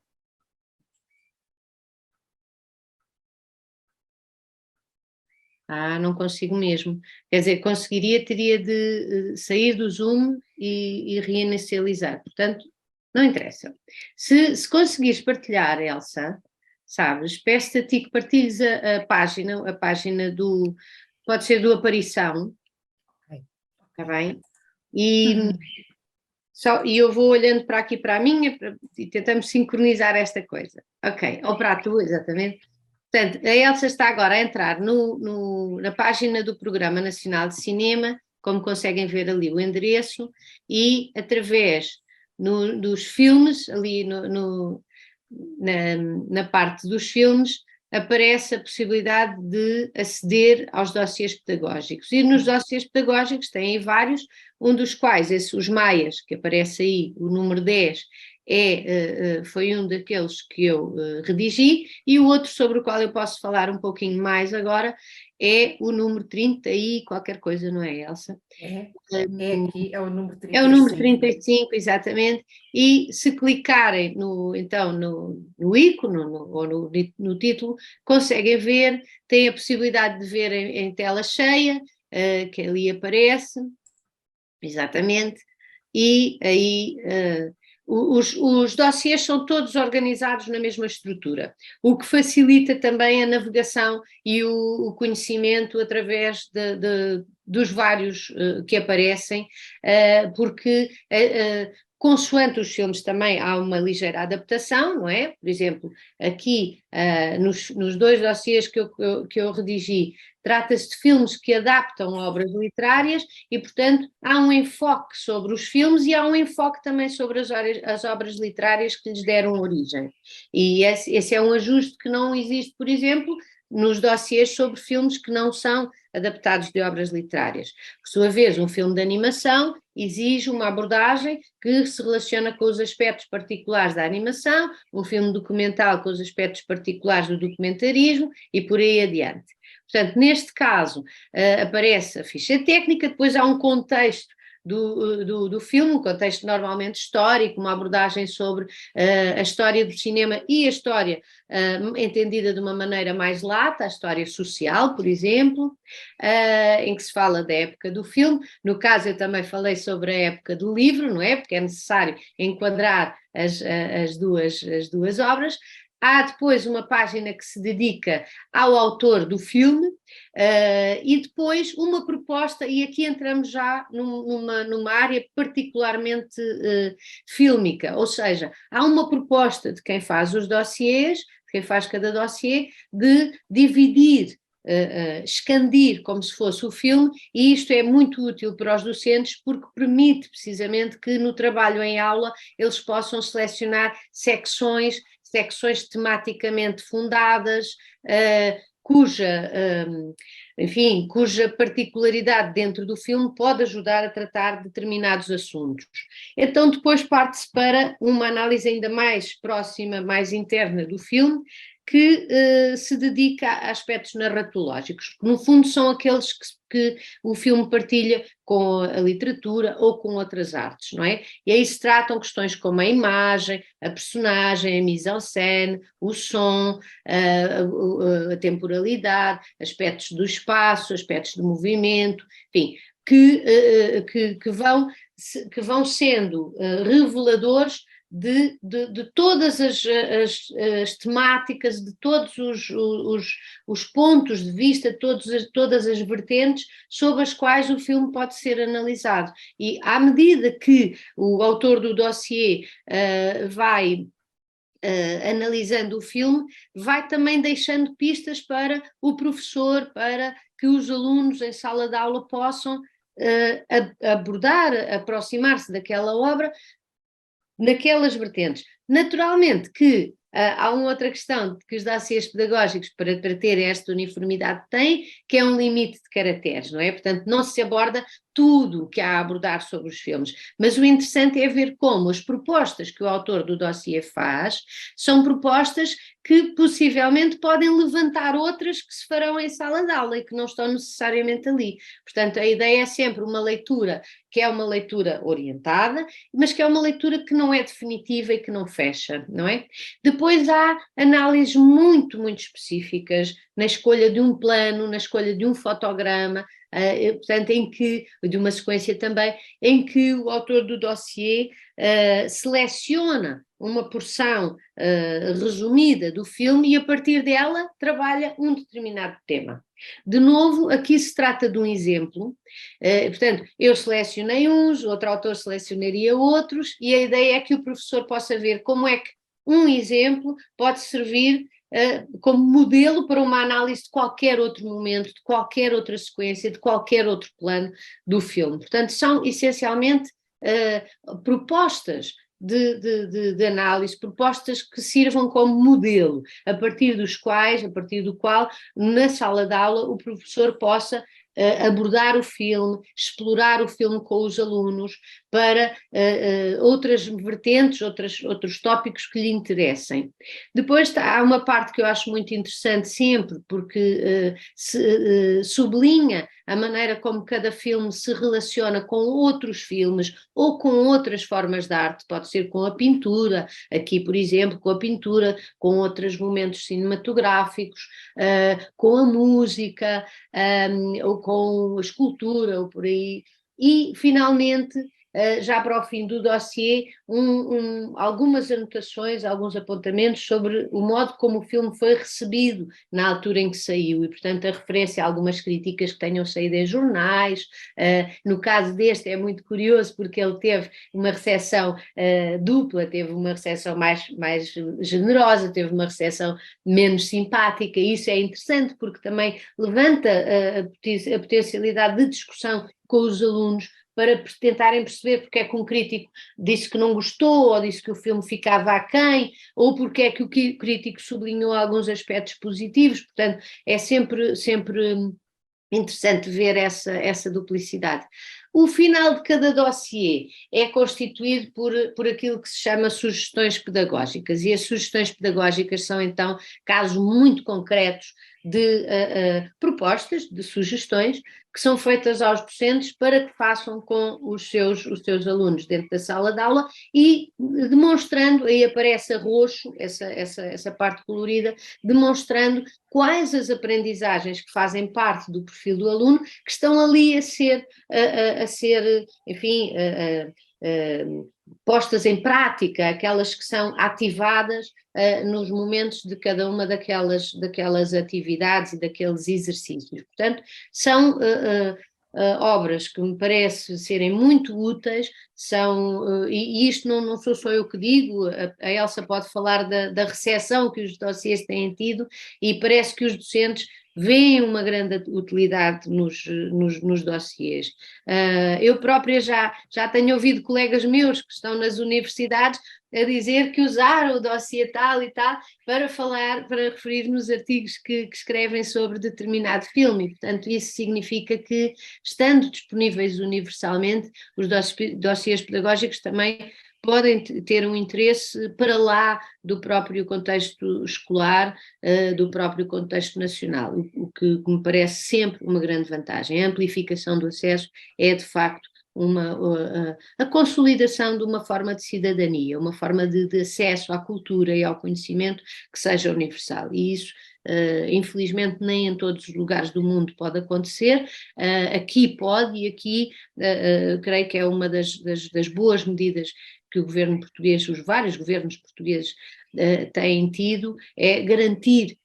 não consigo mesmo. Quer dizer, teria de sair do Zoom e reinicializar. Portanto, não interessa. Se conseguires partilhar, Elsa, sabes, peço-te a ti que partilhes a página pode ser do Aparição, está bem? E eu vou olhando para aqui para a minha e tentamos sincronizar esta coisa. Ok, ou para a tua, exatamente. Portanto, a Elsa está agora a entrar na página do Programa Nacional de Cinema, como conseguem ver ali o endereço, e através dos filmes, ali na parte dos filmes, aparece a possibilidade de aceder aos dossiês pedagógicos. E nos dossiês pedagógicos têm vários, um dos quais, os Maias, que aparece aí, o número 10, foi um daqueles que eu redigi, e o outro sobre o qual eu posso falar um pouquinho mais agora é o número 30 e qualquer coisa, não é, Elsa? Aqui, é o número 35. É o número 35, exatamente, e se clicarem no ícone ou no título, conseguem ver, têm a possibilidade de ver em tela cheia, que ali aparece, exatamente, e aí Os dossiês são todos organizados na mesma estrutura, o que facilita também a navegação e o conhecimento através dos vários que aparecem, porque consoante os filmes também há uma ligeira adaptação, não é? Por exemplo, aqui nos 2 dossiês que eu redigi, trata-se de filmes que adaptam obras literárias e, portanto, há um enfoque sobre os filmes e há um enfoque também sobre as obras literárias que lhes deram origem. E esse é um ajuste que não existe, por exemplo, nos dossiês sobre filmes que não são adaptados de obras literárias. Por sua vez, um filme de animação exige uma abordagem que se relaciona com os aspectos particulares da animação, um filme documental com os aspectos particulares do documentarismo e por aí adiante. Portanto, neste caso, aparece a ficha técnica, depois há um contexto do filme, um contexto normalmente histórico, uma abordagem sobre a história do cinema e a história entendida de uma maneira mais lata, a história social, por exemplo, em que se fala da época do filme. No caso, eu também falei sobre a época do livro, não é? Porque é necessário enquadrar as duas obras. Há depois uma página que se dedica ao autor do filme e depois uma proposta, e aqui entramos já numa área particularmente fílmica, ou seja, há uma proposta de quem faz os dossiês, de quem faz cada dossiê, de dividir, expandir como se fosse o filme, e isto é muito útil para os docentes porque permite precisamente que no trabalho em aula eles possam selecionar secções tematicamente fundadas, cuja particularidade dentro do filme pode ajudar a tratar determinados assuntos. Então depois parte-se para uma análise ainda mais próxima, mais interna do filme, que se dedica a aspectos narratológicos, que no fundo são aqueles que o filme partilha com a literatura ou com outras artes, não é? E aí se tratam questões como a imagem, a personagem, a mise-en-scène, o som, a temporalidade, aspectos do espaço, aspectos do movimento, enfim, que vão sendo reveladores de todas as temáticas, de todos os pontos de vista, todas as vertentes sobre as quais o filme pode ser analisado. E à medida que o autor do dossiê vai analisando o filme, vai também deixando pistas para o professor, para que os alunos em sala de aula possam abordar, aproximar-se daquela obra naquelas vertentes. Naturalmente que há uma outra questão que os dossiês pedagógicos para ter esta uniformidade têm, que é um limite de caracteres, não é? Portanto, não se aborda tudo o que há a abordar sobre os filmes, mas o interessante é ver como as propostas que o autor do dossiê faz são propostas que possivelmente podem levantar outras que se farão em sala de aula e que não estão necessariamente ali. Portanto, a ideia é sempre uma leitura que é uma leitura orientada, mas que é uma leitura que não é definitiva e que não fecha, não é? Depois há análises muito, muito específicas na escolha de um plano, na escolha de um fotograma, portanto, de uma sequência também, em que o autor do dossiê seleciona uma porção resumida do filme e a partir dela trabalha um determinado tema. De novo, aqui se trata de um exemplo, portanto, eu selecionei uns, outro autor selecionaria outros, e a ideia é que o professor possa ver como é que um exemplo pode servir como modelo para uma análise de qualquer outro momento, de qualquer outra sequência, de qualquer outro plano do filme. Portanto, são essencialmente propostas de análise, propostas que sirvam como modelo, a partir do qual, na sala de aula, o professor possa abordar o filme, explorar o filme com os alunos para outras vertentes, outros tópicos que lhe interessem. Depois há uma parte que eu acho muito interessante sempre, porque sublinha a maneira como cada filme se relaciona com outros filmes ou com outras formas de arte, pode ser com a pintura, aqui por exemplo com a pintura, com outros momentos cinematográficos, com a música, ou com a escultura, ou por aí. E finalmente já para o fim do dossiê, algumas anotações, alguns apontamentos sobre o modo como o filme foi recebido na altura em que saiu, e portanto a referência a algumas críticas que tenham saído em jornais. No caso deste é muito curioso porque ele teve uma recepção dupla, teve uma recepção mais generosa, teve uma recepção menos simpática, e isso é interessante porque também levanta a potencialidade de discussão com os alunos para tentarem perceber porque é que um crítico disse que não gostou, ou disse que o filme ficava aquém, ou porque é que o crítico sublinhou alguns aspectos positivos. Portanto, é sempre interessante ver essa duplicidade. O final de cada dossiê é constituído por aquilo que se chama sugestões pedagógicas, e as sugestões pedagógicas são então casos muito concretos de propostas, de sugestões, que são feitas aos docentes para que façam com os seus alunos dentro da sala de aula, e demonstrando, aí aparece a roxo, essa parte colorida, demonstrando quais as aprendizagens que fazem parte do perfil do aluno que estão ali a ser, enfim, postas em prática, aquelas que são ativadas nos momentos de cada uma daquelas atividades e daqueles exercícios. Portanto, são obras que me parece serem muito úteis, e isto não sou só eu que digo, a Elsa pode falar da recepção que os dossiês têm tido, e parece que os docentes veem uma grande utilidade nos dossiês. Eu própria já tenho ouvido colegas meus que estão nas universidades a dizer que usaram o dossiê tal e tal para referir nos artigos que escrevem sobre determinado filme, e, portanto, isso significa que, estando disponíveis universalmente, os dossiês pedagógicos também podem ter um interesse para lá do próprio contexto escolar, do próprio contexto nacional, o que me parece sempre uma grande vantagem. A amplificação do acesso é, de facto, a consolidação de uma forma de cidadania, uma forma de acesso à cultura e ao conhecimento que seja universal, e isso infelizmente nem em todos os lugares do mundo pode acontecer. Aqui pode, e aqui creio que é uma das boas medidas que o governo português, os vários governos portugueses têm tido, é garantir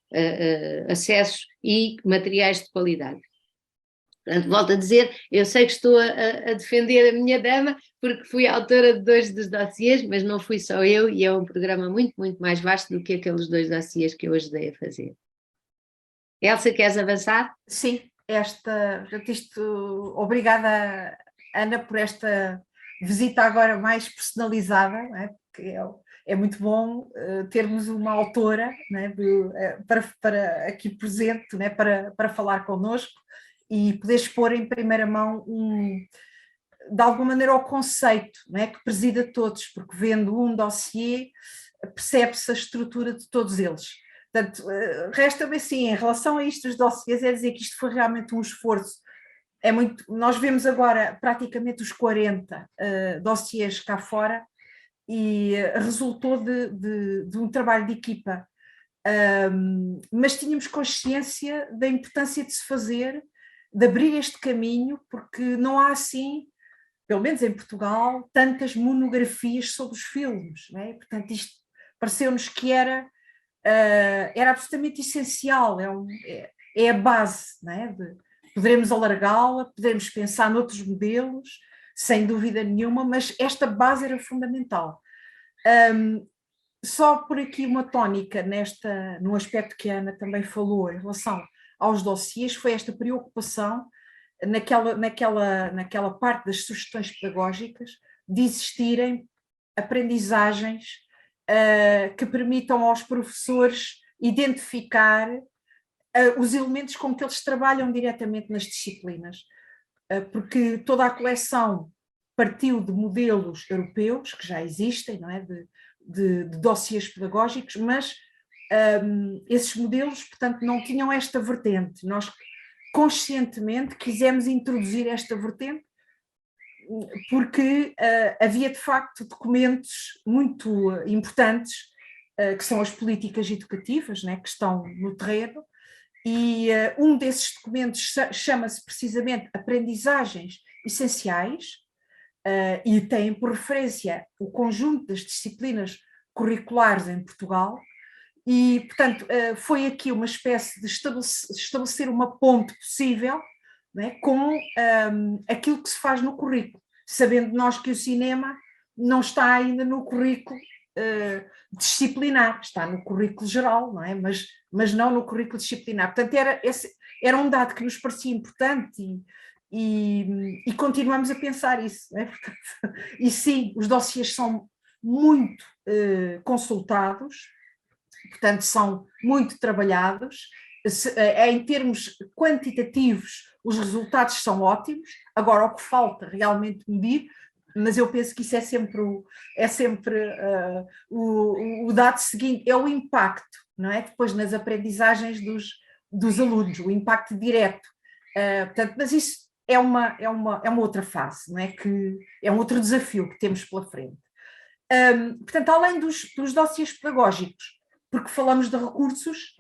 acesso e materiais de qualidade. Portanto, volto a dizer, eu sei que estou a defender a minha dama, porque fui autora de 2 dos dossiês, mas não fui só eu, e é um programa muito, muito mais vasto do que aqueles 2 dossiês que eu ajudei a fazer. Elsa, queres avançar? Sim, obrigada, Ana, por esta visita agora mais personalizada, né? Porque é muito bom termos uma autora, né, para aqui presente, né, para falar connosco e poder expor em primeira mão de alguma maneira o conceito, né, que presida todos, porque vendo um dossiê percebe-se a estrutura de todos eles. Portanto, resta-me assim, em relação a isto dos dossiês, é dizer que isto foi realmente um esforço. Nós vemos agora praticamente os 40 dossiês cá fora, e resultou de um trabalho de equipa, mas tínhamos consciência da importância de se fazer, de abrir este caminho, porque não há assim, pelo menos em Portugal, tantas monografias sobre os filmes, não é? Portanto, isto pareceu-nos que era absolutamente essencial, é a base, não é? Poderemos alargá-la, poderemos pensar noutros modelos, sem dúvida nenhuma, mas esta base era fundamental. Só por aqui uma tónica no aspecto que a Ana também falou em relação aos dossiês, foi esta preocupação naquela parte das sugestões pedagógicas de existirem aprendizagens que permitam aos professores identificar os elementos com que eles trabalham diretamente nas disciplinas, porque toda a coleção partiu de modelos europeus que já existem, não é? de dossiês pedagógicos, mas esses modelos, portanto, não tinham esta vertente. Nós conscientemente quisemos introduzir esta vertente porque havia de facto documentos muito importantes, que são as políticas educativas, né, que estão no terreno, e um desses documentos chama-se precisamente Aprendizagens Essenciais, e têm por referência o conjunto das disciplinas curriculares em Portugal, e, portanto, foi aqui uma espécie de estabelecer uma ponte possível, não é, com aquilo que se faz no currículo, sabendo nós que o cinema não está ainda no currículo disciplinar, está no currículo geral, não é? Mas não no currículo disciplinar. Portanto, era um dado que nos parecia importante e continuamos a pensar isso, não é? Portanto, e sim, os dossiês são muito consultados, portanto, são muito trabalhados. Em termos quantitativos, os resultados são ótimos. Agora, o que falta realmente medir, mas eu penso que isso é sempre o dado seguinte, é o impacto, não é? Depois nas aprendizagens dos alunos, o impacto direto. Portanto, mas isso é uma outra fase, não é? Que é um outro desafio que temos pela frente. Portanto, além dos dossiês pedagógicos, porque falamos de recursos,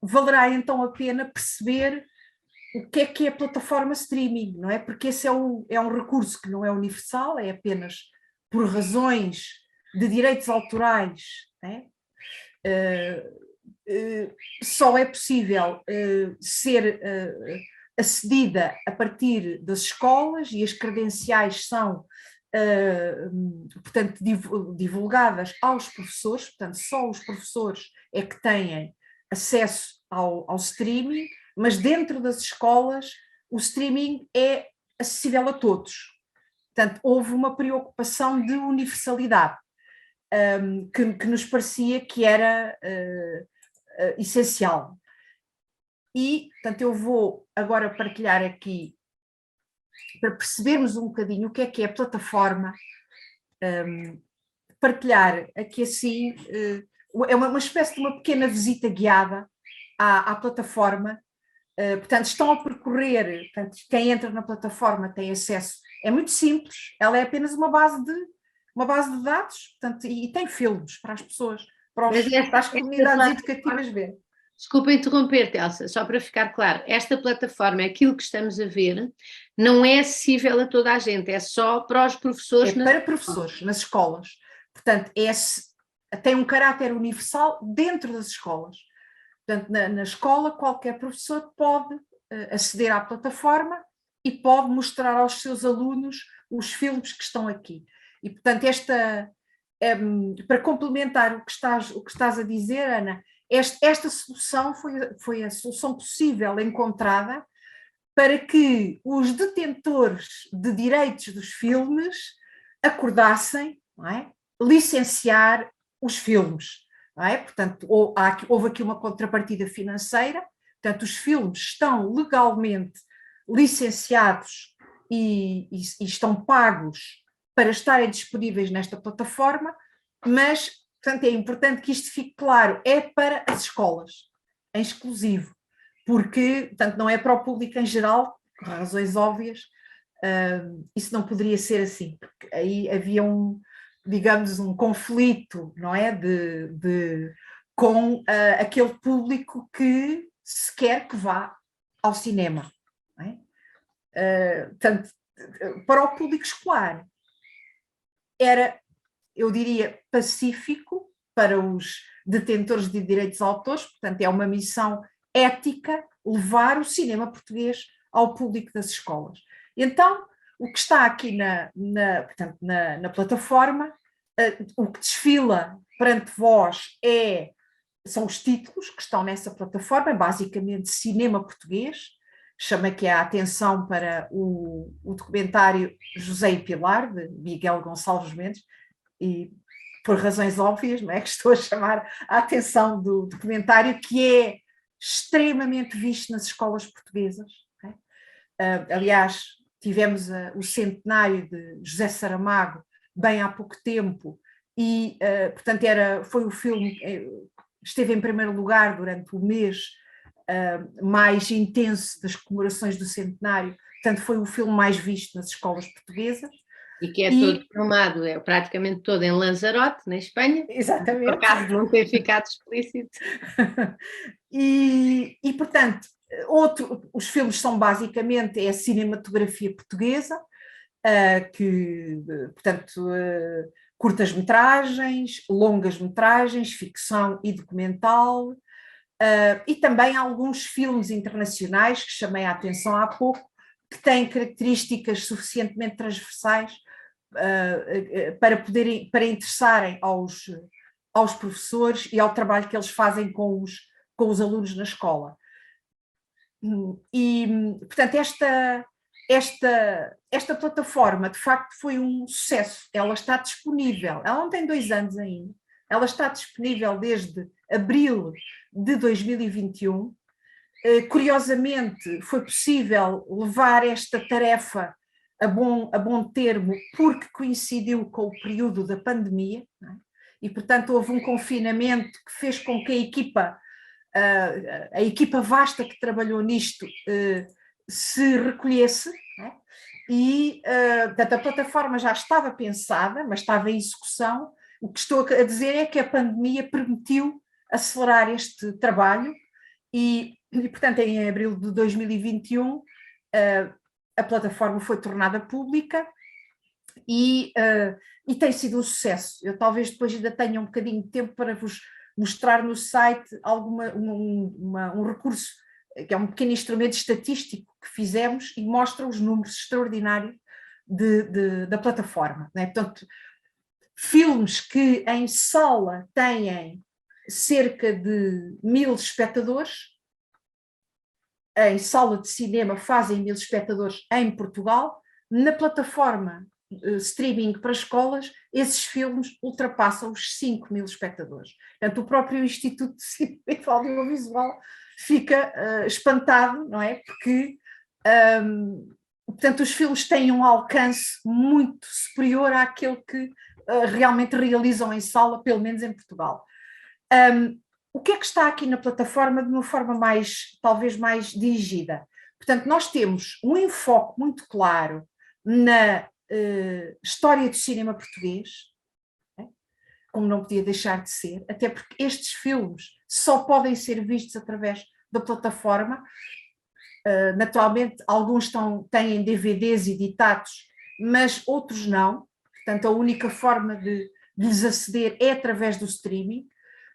valerá então a pena perceber o que é a plataforma streaming, não é? Porque esse é um recurso que não é universal, é apenas por razões de direitos autorais, não é? Só é possível ser acedida a partir das escolas e as credenciais são portanto, divulgadas aos professores, portanto, só os professores é que têm acesso ao streaming, mas dentro das escolas o streaming é acessível a todos. Portanto, houve uma preocupação de universalidade que nos parecia que era essencial. E, portanto, eu vou agora partilhar aqui para percebermos um bocadinho o que é a plataforma, partilhar aqui assim, é uma espécie de uma pequena visita guiada à plataforma. Portanto, estão a percorrer, portanto, quem entra na plataforma tem acesso, é muito simples, ela é apenas uma base de dados, portanto, e tem filmes para as pessoas, para as comunidades educativas ver. Desculpa interromper-te, Elsa, só para ficar claro, esta plataforma, aquilo que estamos a ver, não é acessível a toda a gente, é só para os professores. É para professores, nas escolas. Portanto, tem um caráter universal dentro das escolas. Portanto, na escola, qualquer professor pode aceder à plataforma e pode mostrar aos seus alunos os filmes que estão aqui. E, portanto, para complementar o que estás a dizer, Ana, esta solução foi a solução possível encontrada para que os detentores de direitos dos filmes acordassem, não é, licenciar os filmes. Não é? Portanto, houve aqui uma contrapartida financeira, portanto, os filmes estão legalmente licenciados e estão pagos para estarem disponíveis nesta plataforma, mas, portanto, é importante que isto fique claro, é para as escolas, em exclusivo, porque, portanto, não é para o público em geral, por razões óbvias, isso não poderia ser assim, porque aí havia digamos, um conflito, não é, com aquele público que se quer que vá ao cinema. Não é? Portanto, para o público escolar era, eu diria, pacífico para os detentores de direitos de autores, portanto é uma missão ética levar o cinema português ao público das escolas. Então, o que está aqui portanto, na plataforma, o que desfila perante vós são os títulos que estão nessa plataforma, basicamente cinema português, chama aqui a atenção para o documentário José e Pilar, de Miguel Gonçalves Mendes, e por razões óbvias, não é, que estou a chamar a atenção do documentário, que é extremamente visto nas escolas portuguesas. Aliás, tivemos o centenário de José Saramago bem há pouco tempo e, portanto, foi o filme que esteve em primeiro lugar durante o mês mais intenso das comemorações do centenário, portanto foi o filme mais visto nas escolas portuguesas. E que é todo filmado, é praticamente todo em Lanzarote, na Espanha. Exatamente. Por acaso de não ter ficado explícito. E portanto, os filmes são basicamente a cinematografia portuguesa, portanto, curtas-metragens, longas-metragens, ficção e documental, e também alguns filmes internacionais que chamei a atenção há pouco, que têm características suficientemente transversais para interessarem aos professores e ao trabalho que eles fazem com os alunos na escola. E, portanto, esta plataforma, de facto, foi um sucesso. Ela está disponível, ela não tem 2 anos ainda, ela está disponível desde abril de 2021. Curiosamente, foi possível levar esta tarefa a bom termo porque coincidiu com o período da pandemia, não é? E, portanto, houve um confinamento que fez com que a equipa vasta que trabalhou nisto se recolhesse, não é? E, portanto, a plataforma já estava pensada, mas estava em execução. O que estou a dizer é que a pandemia permitiu acelerar este trabalho e, portanto, em abril de 2021, a plataforma foi tornada pública e tem sido um sucesso. Eu talvez depois ainda tenha um bocadinho de tempo para vos mostrar no site um recurso, que é um pequeno instrumento estatístico que fizemos e mostra os números extraordinários da plataforma, não é? Portanto, filmes que em sala têm cerca de 1000 espectadores, em sala de cinema fazem 1000 espectadores em Portugal, na plataforma streaming para escolas, esses filmes ultrapassam os 5000 espectadores. Portanto, o próprio Instituto de Cinema e Audiovisual fica espantado, não é? Porque, portanto, os filmes têm um alcance muito superior àquele que realmente realizam em sala, pelo menos em Portugal. O que é que está aqui na plataforma de uma forma talvez mais dirigida? Portanto, nós temos um enfoque muito claro na história do cinema português, né? Como não podia deixar de ser, até porque estes filmes só podem ser vistos através da plataforma. Naturalmente, alguns têm DVDs editados, mas outros não. Portanto, a única forma de lhes aceder é através do streaming.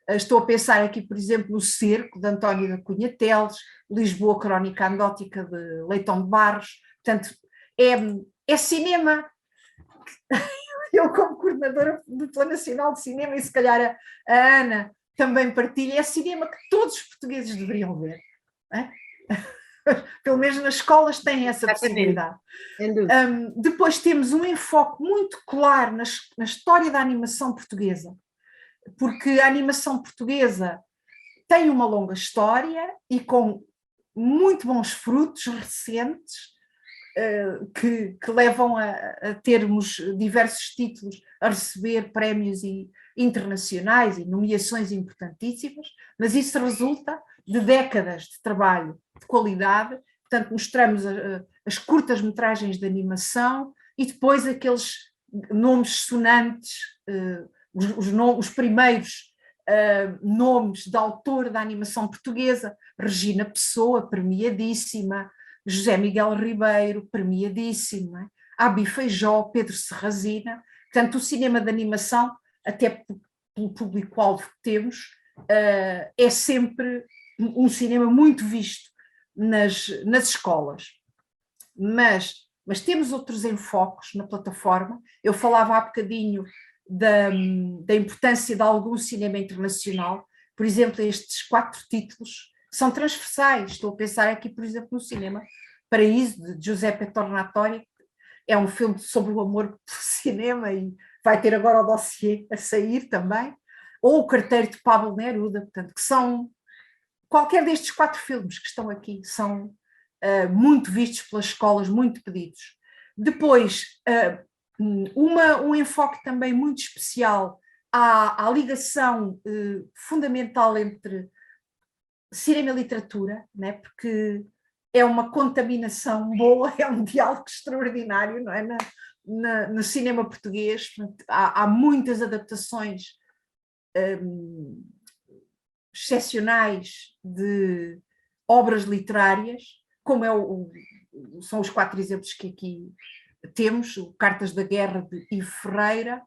Estou a pensar aqui, por exemplo, no Cerco, de António da Cunha Teles, Lisboa, Crónica Anedótica, de Leitão de Barros. Portanto, é cinema. Eu, como coordenadora do Plano Nacional de Cinema, e se calhar a Ana também partilha, é cinema que todos os portugueses deveriam ver. É? Pelo menos nas escolas têm essa possibilidade. Depois temos um enfoque muito claro na história da animação portuguesa, porque a animação portuguesa tem uma longa história e com muito bons frutos recentes que levam a termos diversos títulos, a receber prémios internacionais e nomeações importantíssimas, mas isso resulta de décadas de trabalho de qualidade. Portanto, mostramos as curtas-metragens de animação e depois aqueles nomes sonantes, os primeiros nomes de autor da animação portuguesa: Regina Pessoa, premiadíssima; José Miguel Ribeiro, premiadíssimo; Abi Feijó, Pedro Serrazina. Portanto, o cinema de animação, até pelo público-alvo que temos, é sempre um cinema muito visto nas escolas. Mas temos outros enfoques na plataforma. Eu falava há bocadinho da importância de algum cinema internacional. Por exemplo, estes 4 títulos são transversais. Estou a pensar aqui, por exemplo, no Cinema Paraíso, de Giuseppe Tornatore. É um filme sobre o amor pelo cinema e vai ter agora o dossiê a sair também. Ou O Carteiro de Pablo Neruda. Portanto, que são... Qualquer destes 4 filmes que estão aqui são muito vistos pelas escolas, muito pedidos. Depois, um enfoque também muito especial à ligação fundamental entre cinema e literatura, né? Porque é uma contaminação boa, é um diálogo extraordinário, não é? No cinema português. Há muitas adaptações excepcionais de obras literárias, como são os 4 exemplos que aqui temos o Cartas da Guerra de Ivo Ferreira,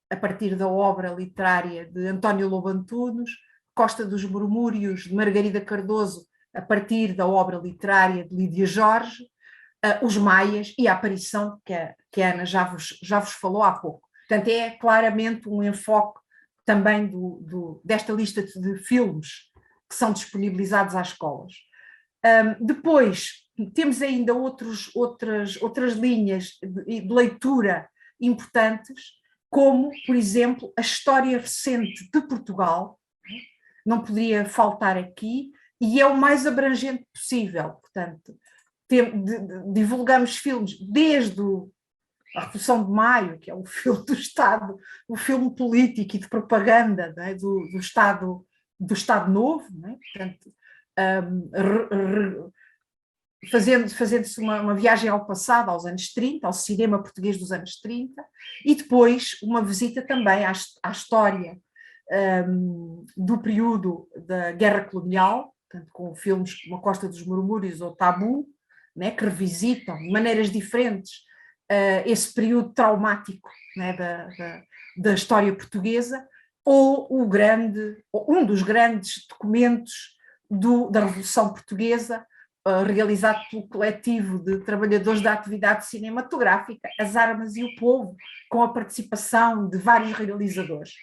a partir da obra literária de António Lobo Antunes, Costa dos Murmúrios de Margarida Cardoso, a partir da obra literária de Lídia Jorge, os Maias e a aparição que a Ana já vos falou há pouco. Portanto, é claramente um enfoque também desta lista de filmes que são disponibilizados às escolas. Depois, temos ainda outras linhas de leitura importantes, como, por exemplo, a história recente de Portugal, não poderia faltar aqui, e é o mais abrangente possível. Portanto, divulgamos filmes desde a Revolução de Maio, que é um filme do Estado, um filme político e de propaganda, não é? do Estado Novo, não é? Portanto, fazendo-se uma viagem ao passado, aos anos 30, ao cinema português dos anos 30, e depois uma visita também à história do período da Guerra Colonial, portanto, com filmes como A Costa dos Murmúrios ou Tabu, né, que revisitam de maneiras diferentes esse período traumático, né, da história portuguesa, ou um dos grandes documentos da Revolução Portuguesa, realizado pelo coletivo de trabalhadores da atividade cinematográfica, As Armas e o Povo, com a participação de vários realizadores.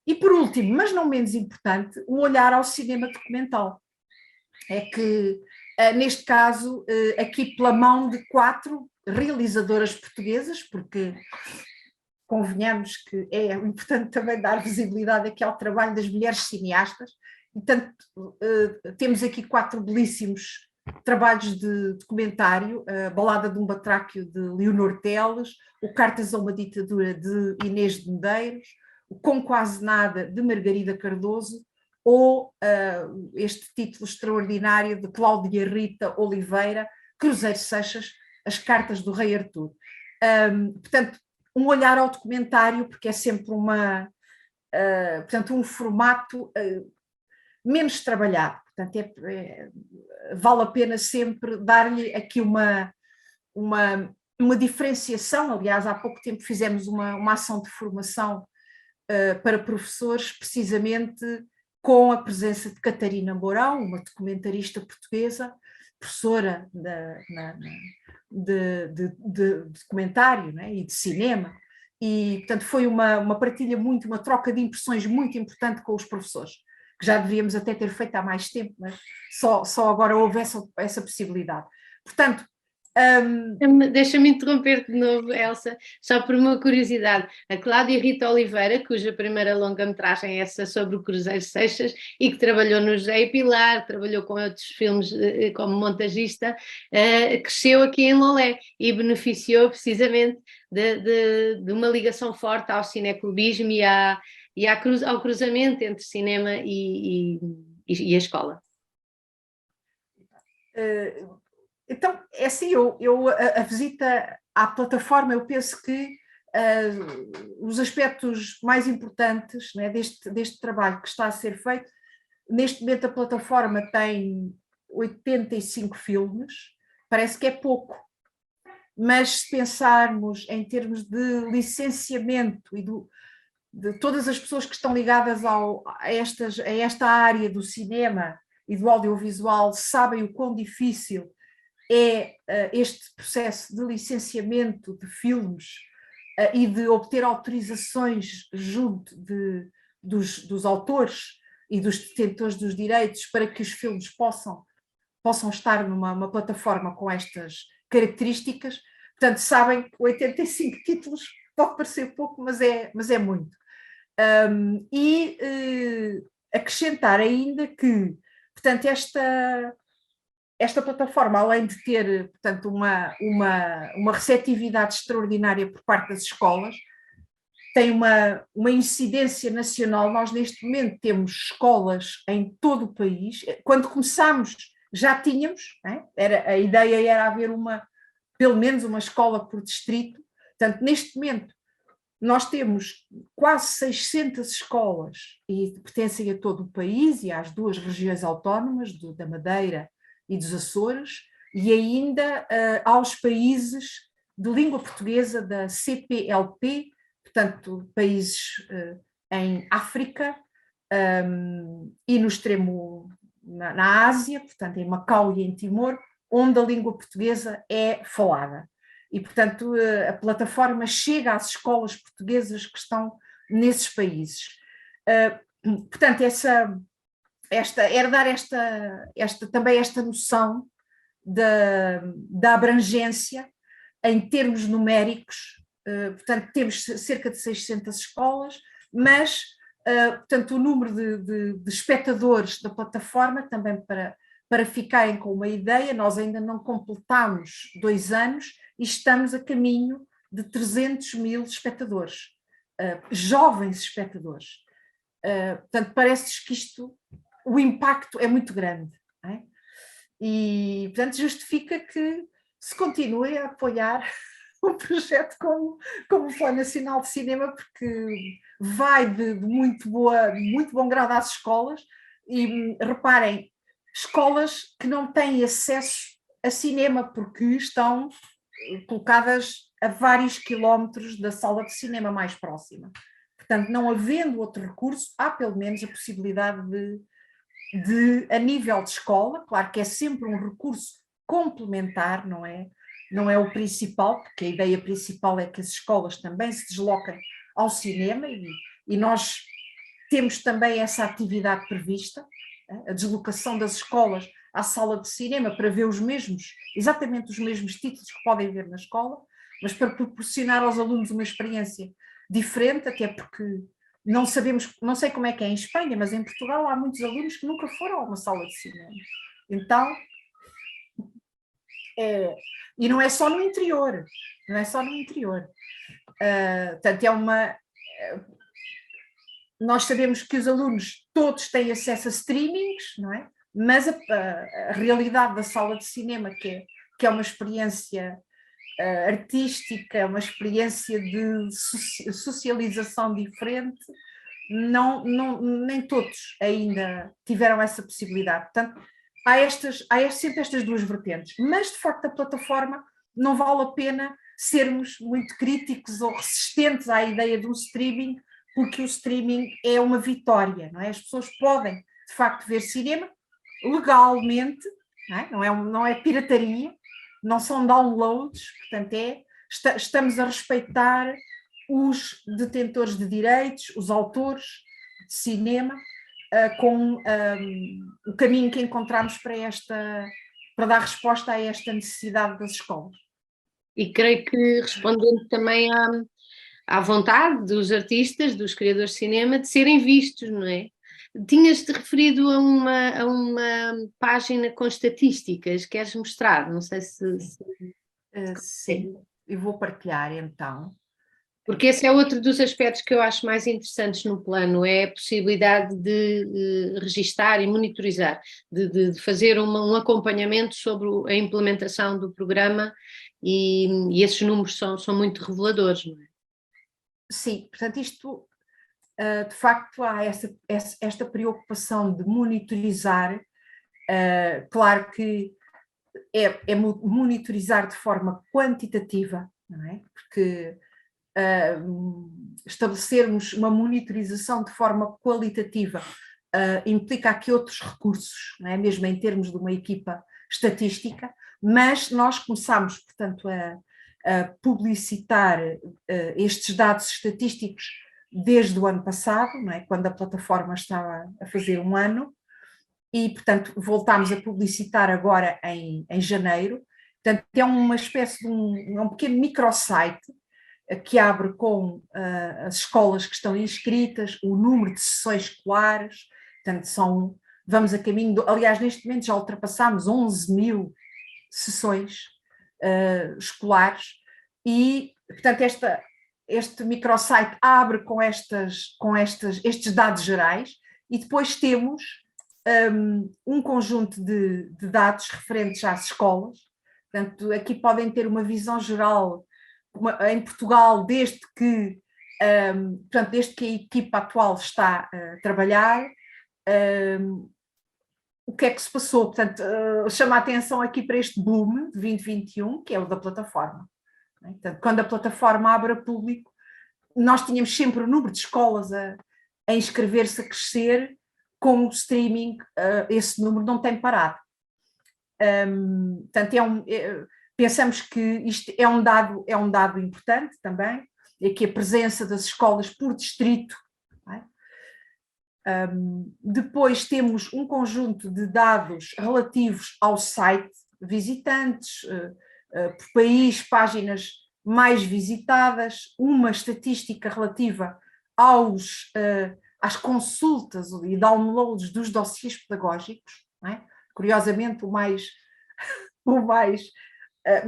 E por último, mas não menos importante, o olhar ao cinema documental. É que, neste caso, aqui pela mão de 4 realizadoras portuguesas, porque convenhamos que é importante também dar visibilidade aqui ao trabalho das mulheres cineastas, e portanto temos aqui 4 belíssimos trabalhos de documentário, a Balada de um Batráquio de Leonor Teles, o Cartas a uma Ditadura de Inês de Medeiros, o Com Quase Nada de Margarida Cardoso, ou este título extraordinário de Cláudia Rita Oliveira, Cruzeiro Seixas, As Cartas do Rei Artur. Portanto, um olhar ao documentário, porque é sempre portanto, um formato menos trabalhado. Portanto, vale a pena sempre dar-lhe aqui uma diferenciação. Aliás, há pouco tempo fizemos uma ação de formação para professores, precisamente com a presença de Catarina Mourão, uma documentarista portuguesa, professora de documentário, né, e de cinema, e portanto foi uma partilha uma troca de impressões muito importante com os professores, que já deveríamos até ter feito há mais tempo, mas só agora houve essa possibilidade. Portanto, deixa-me interromper de novo, Elsa, só por uma curiosidade. A Cláudia Rita Oliveira, cuja primeira longa-metragem é essa sobre o Cruzeiro Seixas e que trabalhou no José e Pilar, trabalhou com outros filmes como montagista, cresceu aqui em Lolé e beneficiou precisamente de uma ligação forte ao cineclubismo e ao cruzamento entre cinema e a escola. Então, é assim, a visita à plataforma, eu penso que os aspectos mais importantes, né, deste trabalho que está a ser feito, neste momento a plataforma tem 85 filmes, parece que é pouco, mas se pensarmos em termos de licenciamento e de todas as pessoas que estão ligadas a esta área do cinema e do audiovisual sabem o quão difícil é este processo de licenciamento de filmes e de obter autorizações junto dos autores e dos detentores dos direitos para que os filmes possam estar numa plataforma com estas características. Portanto, sabem que 85 títulos pode parecer pouco, mas é muito. Acrescentar ainda que, portanto, esta plataforma, além de ter, portanto, uma receptividade extraordinária por parte das escolas, tem uma incidência nacional. Nós, neste momento, temos escolas em todo o país. Quando começámos, já tínhamos, a ideia era haver pelo menos uma escola por distrito. Portanto, neste momento, nós temos quase 600 escolas e pertencem a todo o país e às 2 regiões autónomas, da Madeira e dos Açores, e ainda aos países de língua portuguesa da CPLP, portanto, países em África e no extremo na Ásia, portanto, em Macau e em Timor, onde a língua portuguesa é falada. E, portanto, a plataforma chega às escolas portuguesas que estão nesses países. Portanto, era dar também esta noção da abrangência em termos numéricos. Portanto, temos cerca de 600 escolas, mas, portanto, o número de espectadores da plataforma, também para ficarem com uma ideia, nós ainda não completamos 2 anos e estamos a caminho de 300 mil espectadores, jovens espectadores. Portanto, parece-nos que o impacto é muito grande, não é? E, portanto, justifica que se continue a apoiar um projeto como o Plano Nacional de Cinema, porque vai de muito bom grado às escolas. E reparem, escolas que não têm acesso a cinema porque estão colocadas a vários quilómetros da sala de cinema mais próxima. Portanto, não havendo outro recurso, há pelo menos a possibilidade a nível de escola, claro que é sempre um recurso complementar, não é o principal, porque a ideia principal é que as escolas também se desloquem ao cinema e nós temos também essa atividade prevista, a deslocação das escolas à sala de cinema para ver exatamente os mesmos títulos que podem ver na escola, mas para proporcionar aos alunos uma experiência diferente, até porque não sei como é que é em Espanha, mas em Portugal há muitos alunos que nunca foram a uma sala de cinema. Então, e não é só no interior, portanto, nós sabemos que os alunos todos têm acesso a streamings, não é? Mas a realidade da sala de cinema, que é uma experiência artística, uma experiência de socialização diferente, nem todos ainda tiveram essa possibilidade. Portanto, há sempre estas duas vertentes, mas de facto a plataforma não vale a pena sermos muito críticos ou resistentes à ideia de um streaming, porque o streaming é uma vitória, não é? As pessoas podem de facto ver cinema legalmente, não é pirataria, não são downloads, portanto estamos a respeitar os detentores de direitos, os autores de cinema, com o caminho que encontramos para dar resposta a esta necessidade das escolas. E creio que respondendo também à vontade dos artistas, dos criadores de cinema, de serem vistos, não é? Tinhas-te referido a uma página com estatísticas, queres mostrar? Não sei se... Sim, eu vou partilhar então. Porque esse é outro dos aspectos que eu acho mais interessantes no plano, é a possibilidade de registar e monitorizar, de fazer um acompanhamento sobre a implementação do programa e esses números são muito reveladores, não é? Sim, portanto isto, de facto há esta preocupação de monitorizar, claro que é monitorizar de forma quantitativa, não é? Porque estabelecermos uma monitorização de forma qualitativa implica aqui outros recursos, não é? Mesmo em termos de uma equipa estatística, mas nós começámos, portanto, a publicitar estes dados estatísticos desde o ano passado, não é? Quando a plataforma estava a fazer 1 ano, e, portanto, voltámos a publicitar agora em janeiro. Portanto, é uma espécie de um pequeno microsite que abre com as escolas que estão inscritas, o número de sessões escolares, portanto, vamos a caminho, aliás, neste momento já ultrapassámos 11 mil sessões escolares e, portanto, este microsite abre com estes dados gerais e depois temos um conjunto de dados referentes às escolas. Portanto, aqui podem ter uma visão geral em Portugal desde que a equipa atual está a trabalhar. O que é que se passou? Portanto, chama a atenção aqui para este boom de 2021, que é o da plataforma. não é? Portanto, quando a plataforma abre a público, nós tínhamos sempre o número de escolas a inscrever-se, a crescer. Com o streaming, esse número não tem parado. Portanto, pensamos que isto é um dado importante também, é que a presença das escolas por distrito. Não é? Depois temos um conjunto de dados relativos ao site, visitantes, por país, páginas mais visitadas, uma estatística relativa às consultas e downloads dos dossiês pedagógicos, não é? Curiosamente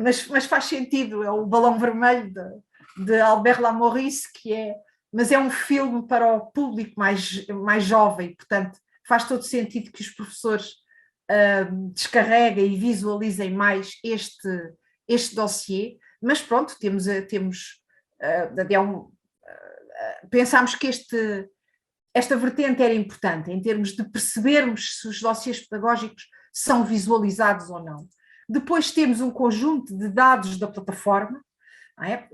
mas faz sentido, é o Balão Vermelho de Albert Lamorisse, mas é um filme para o público mais jovem, portanto faz todo sentido que os professores descarreguem e visualizem mais este dossiê, mas pronto, pensámos que esta vertente era importante, em termos de percebermos se os dossiês pedagógicos são visualizados ou não. Depois temos um conjunto de dados da plataforma, não é?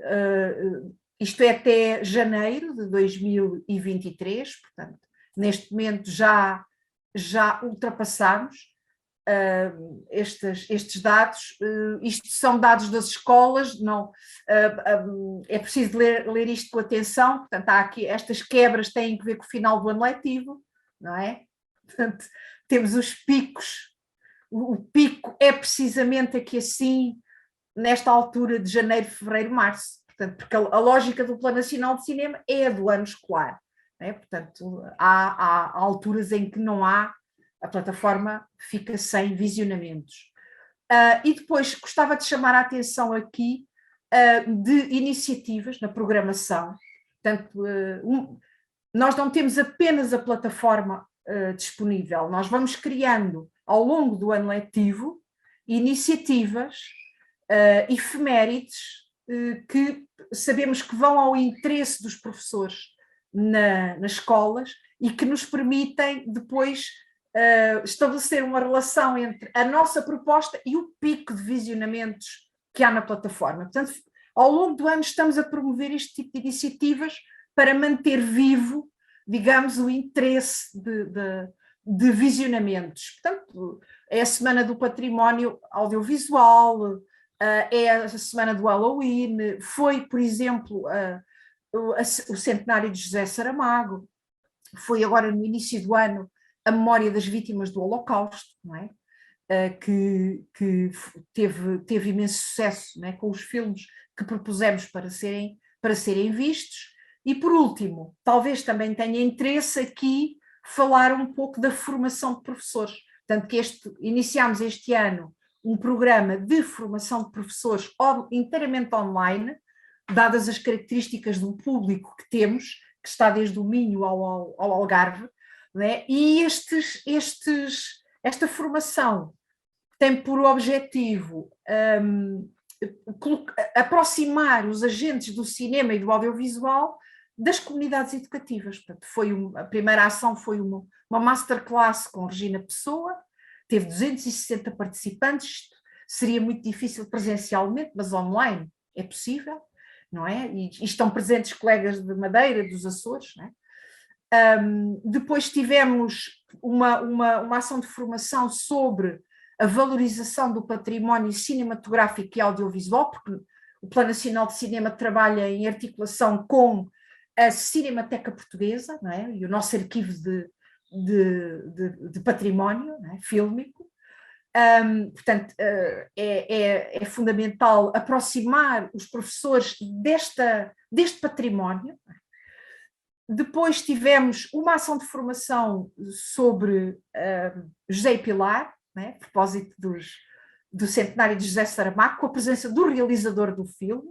Isto é até janeiro de 2023, portanto, neste momento já ultrapassamos estes dados. Isto são dados das escolas, não, é preciso ler isto com atenção, portanto, há aqui, estas quebras têm que ver com o final do ano letivo, não é? Portanto, temos os picos, o pico é precisamente aqui assim, nesta altura de janeiro, fevereiro, março, portanto, porque a lógica do Plano Nacional de Cinema é a do ano escolar, não é? Portanto, há alturas em que não há, a plataforma fica sem visionamentos. E depois gostava de chamar a atenção aqui de iniciativas na programação. Portanto, nós não temos apenas a plataforma disponível, nós vamos criando ao longo do ano letivo iniciativas efemérides que sabemos que vão ao interesse dos professores nas escolas e que nos permitem depois estabelecer uma relação entre a nossa proposta e o pico de visionamentos que há na plataforma. Portanto, ao longo do ano estamos a promover este tipo de iniciativas para manter vivo, digamos, o interesse de visionamentos. Portanto, é a Semana do Património Audiovisual, é a Semana do Halloween, foi, por exemplo, o centenário de José Saramago, foi agora no início do ano a memória das vítimas do Holocausto, não é? Que teve imenso sucesso, não é? Com os filmes que propusemos para serem vistos. E por último, talvez também tenha interesse aqui falar um pouco da formação de professores. Portanto, iniciámos este ano um programa de formação de professores inteiramente online, dadas as características do público que temos, que está desde o Minho ao Algarve, né? E esta formação tem por objetivo aproximar os agentes do cinema e do audiovisual das comunidades educativas. Portanto, a primeira ação foi uma masterclass com Regina Pessoa, teve 260 participantes, seria muito difícil presencialmente, mas online é possível, não é? E estão presentes colegas de Madeira, dos Açores, não é? Depois tivemos uma ação de formação sobre a valorização do património cinematográfico e audiovisual, porque o Plano Nacional de Cinema trabalha em articulação com a Cinemateca Portuguesa, não é? E o nosso arquivo de património, não é? Fílmico. Portanto, é fundamental aproximar os professores deste património. Depois tivemos uma ação de formação sobre José e Pilar, né, a propósito do centenário de José Saramago, com a presença do realizador do filme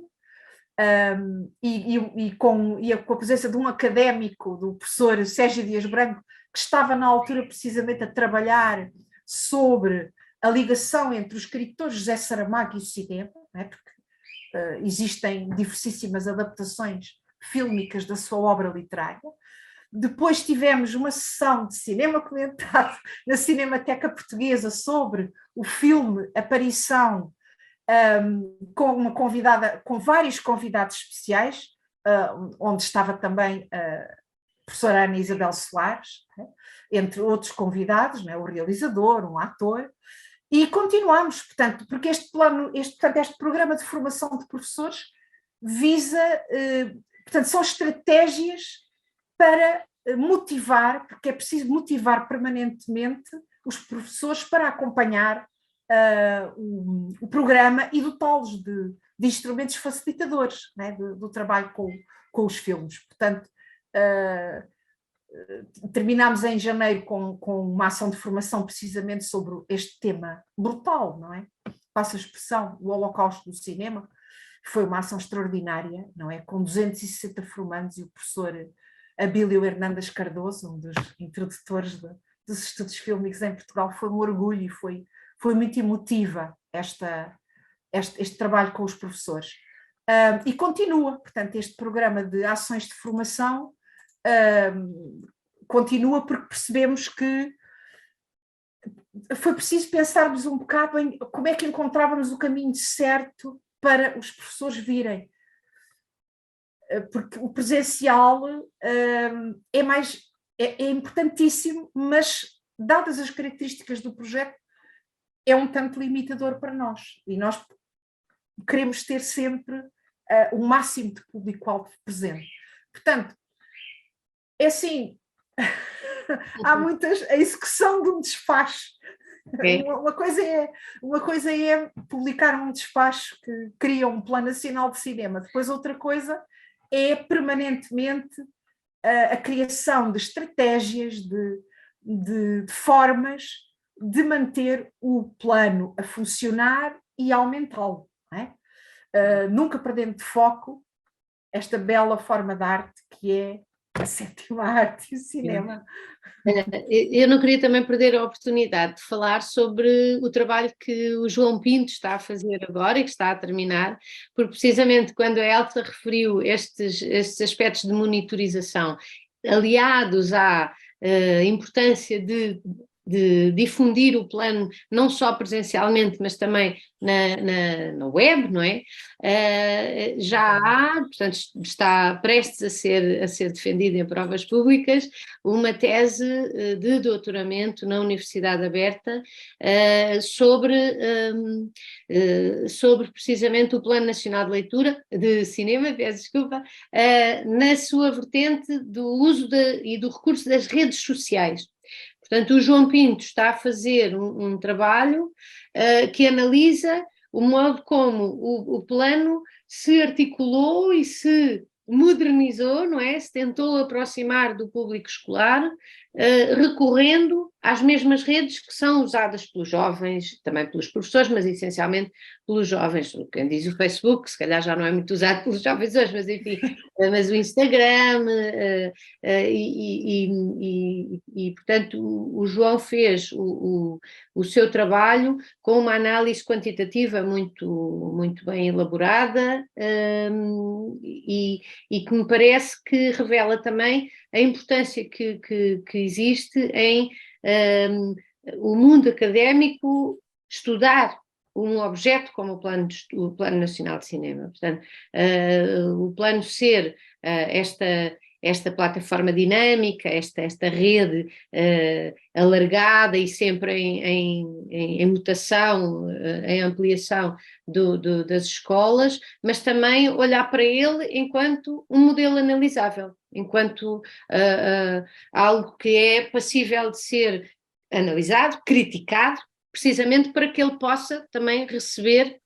e com a presença de um académico, do professor Sérgio Dias Branco, que estava na altura precisamente a trabalhar sobre a ligação entre o escritor José Saramago e o cinema, né, porque existem diversíssimas adaptações fílmicas da sua obra literária. Depois tivemos uma sessão de cinema comentado na Cinemateca Portuguesa sobre o filme Aparição, com uma convidada, com vários convidados especiais, onde estava também a professora Ana Isabel Soares, entre outros convidados, o realizador, um ator, e continuamos, portanto, porque este programa de formação de professores visa, portanto, são estratégias para motivar, porque é preciso motivar permanentemente os professores para acompanhar o programa e dotá-los de instrumentos facilitadores, do trabalho com os filmes. Portanto, terminámos em janeiro com uma ação de formação precisamente sobre este tema brutal, não é? Passa a expressão, o Holocausto do Cinema. Foi uma ação extraordinária, não é? Com 260 formandos, e o professor Abílio Hernandes Cardoso, um dos introdutores dos estudos fílmicos em Portugal. Foi um orgulho e foi muito emotiva este trabalho com os professores. E continua, portanto, este programa de ações de formação continua, porque percebemos que foi preciso pensarmos um bocado em como é que encontrávamos o caminho certo para os professores virem, porque o presencial é importantíssimo, mas dadas as características do projeto é um tanto limitador para nós, e nós queremos ter sempre o máximo de público-alvo presente. Portanto, é assim, há muitas, a execução de um despacho. Okay. Uma coisa é publicar um despacho que cria um Plano Nacional de Cinema, depois outra coisa é permanentemente a criação de estratégias, de formas de manter o plano a funcionar e aumentá-lo, não é? Nunca perdendo de foco esta bela forma de arte que é a sétima arte e o cinema. Eu não queria também perder a oportunidade de falar sobre o trabalho que o João Pinto está a fazer agora e que está a terminar, porque precisamente quando a Elsa referiu estes aspectos de monitorização, aliados à importância de difundir o plano, não só presencialmente, mas também na web, não é? Já há, portanto, está prestes a ser defendida em provas públicas uma tese de doutoramento na Universidade Aberta sobre precisamente o Plano Nacional de Leitura, de Cinema, peço desculpa, na sua vertente do uso e do recurso das redes sociais. Portanto, o João Pinto está a fazer um trabalho que analisa o modo como o plano se articulou e se modernizou, não é? Se tentou aproximar do público escolar, recorrendo às mesmas redes que são usadas pelos jovens, também pelos professores, mas essencialmente pelos jovens. Quem diz o Facebook, se calhar já não é muito usado pelos jovens hoje, mas enfim, mas o Instagram, e portanto o João fez o seu trabalho com uma análise quantitativa muito bem elaborada, e que me parece que revela também a importância que existe em o mundo académico estudar um objeto como o Plano Nacional de Cinema. Portanto, o plano ser esta plataforma dinâmica, esta rede alargada e sempre em mutação, em ampliação das escolas, mas também olhar para ele enquanto um modelo analisável, enquanto algo que é passível de ser analisado, criticado, precisamente para que ele possa também receber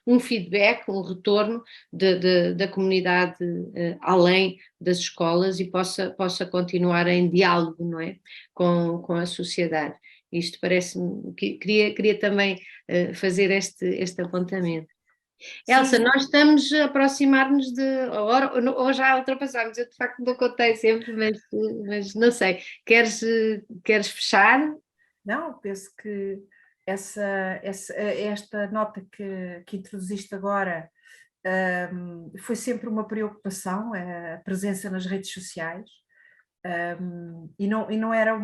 um feedback, um retorno da comunidade além das escolas, e possa continuar em diálogo, não é? com a sociedade. Isto parece-me que queria também fazer este apontamento. Elsa, sim. Nós estamos a aproximar-nos ou já ultrapassámos, eu de facto não contei sempre, mas não sei, queres fechar? Não, penso que esta nota que introduziste agora foi sempre uma preocupação, a presença nas redes sociais, e não era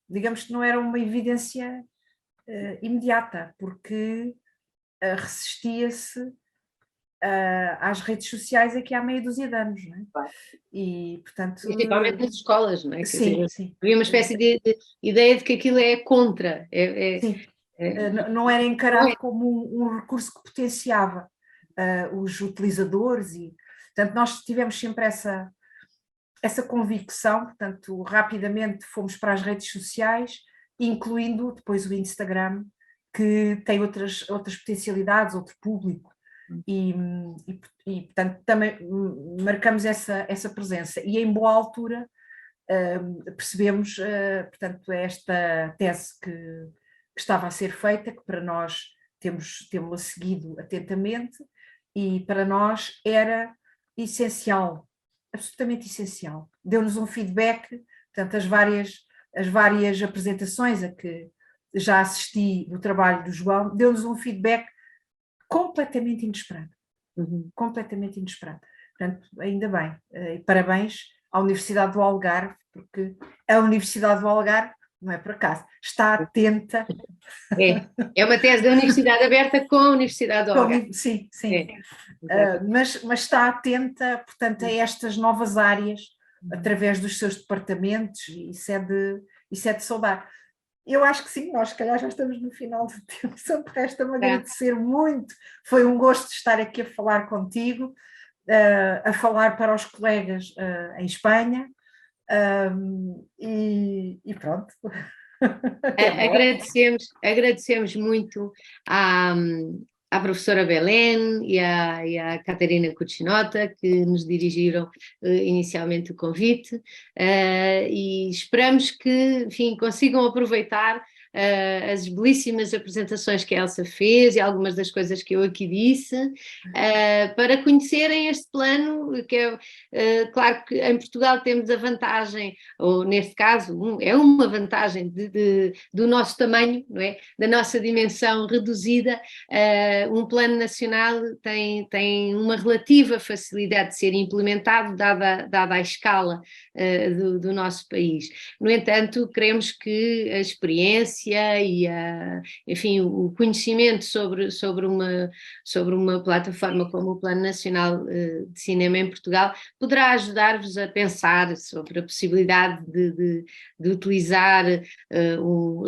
digamos que não era uma evidência imediata, porque resistia-se às redes sociais aqui há meia dúzia de anos, não é? Claro. E, portanto... Principalmente nas escolas, não é? Quer Sim, dizer, sim. havia uma espécie de ideia de que aquilo é contra. Sim. Não era encarado como um recurso que potenciava os utilizadores e, portanto, nós tivemos sempre essa convicção, portanto, rapidamente fomos para as redes sociais, incluindo depois o Instagram, que tem outras potencialidades, outro público, e portanto, também marcamos essa presença. E em boa altura percebemos, portanto, esta tese que estava a ser feita, que para nós temos-la seguido atentamente, e para nós era essencial, absolutamente essencial. Deu-nos um feedback, portanto, as várias apresentações a que já assisti do trabalho do João, deu-nos um feedback completamente inesperado. Completamente inesperado. Portanto, ainda bem. E parabéns à Universidade do Algarve, porque a Universidade do Algarve, não é por acaso, está atenta. É uma tese da Universidade Aberta com a Universidade do Algarve. Sim, sim. Mas está atenta, portanto, a estas novas áreas, através dos seus departamentos, e isso é de saudar. Eu acho que sim, nós se calhar já estamos no final do tempo, só me resta-me agradecer muito, foi um gosto estar aqui a falar contigo, a falar para os colegas em Espanha, e pronto. Agradecemos muito à professora Belén e à Catarina Cucinota, que nos dirigiram inicialmente o convite, e esperamos que, enfim, consigam aproveitar as belíssimas apresentações que a Elsa fez e algumas das coisas que eu aqui disse, para conhecerem este plano, que é, claro que em Portugal temos a vantagem, ou neste caso, é uma vantagem do nosso tamanho, não é? Da nossa dimensão reduzida. Um plano nacional tem uma relativa facilidade de ser implementado, dada a escala do nosso país. No entanto, queremos que a experiência e enfim, o conhecimento sobre uma plataforma como o Plano Nacional de Cinema em Portugal poderá ajudar-vos a pensar sobre a possibilidade de utilizar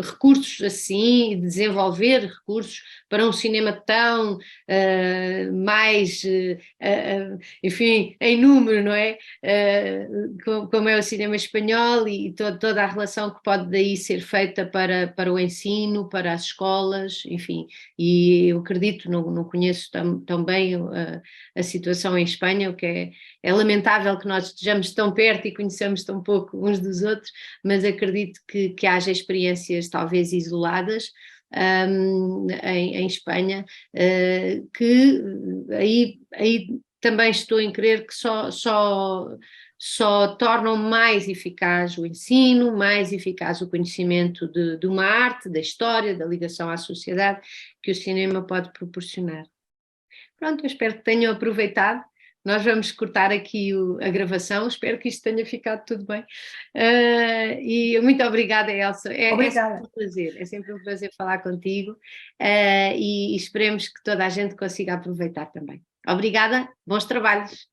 recursos assim, e desenvolver recursos para um cinema tão mais, enfim, em número, não é? Como é o cinema espanhol, e toda a relação que pode daí ser feita para o ensino, para as escolas, enfim, e eu acredito, não conheço tão bem a situação em Espanha, o que é lamentável que nós estejamos tão perto e conheçamos tão pouco uns dos outros, mas acredito que haja experiências talvez isoladas em Espanha, que aí também estou em crer que só tornam mais eficaz o ensino, mais eficaz o conhecimento de uma arte, da história, da ligação à sociedade, que o cinema pode proporcionar. Pronto, eu espero que tenham aproveitado. Nós vamos cortar aqui a gravação, espero que isto tenha ficado tudo bem. E muito obrigada, Elsa. Obrigada. É sempre um prazer falar contigo, e esperemos que toda a gente consiga aproveitar também. Obrigada, bons trabalhos.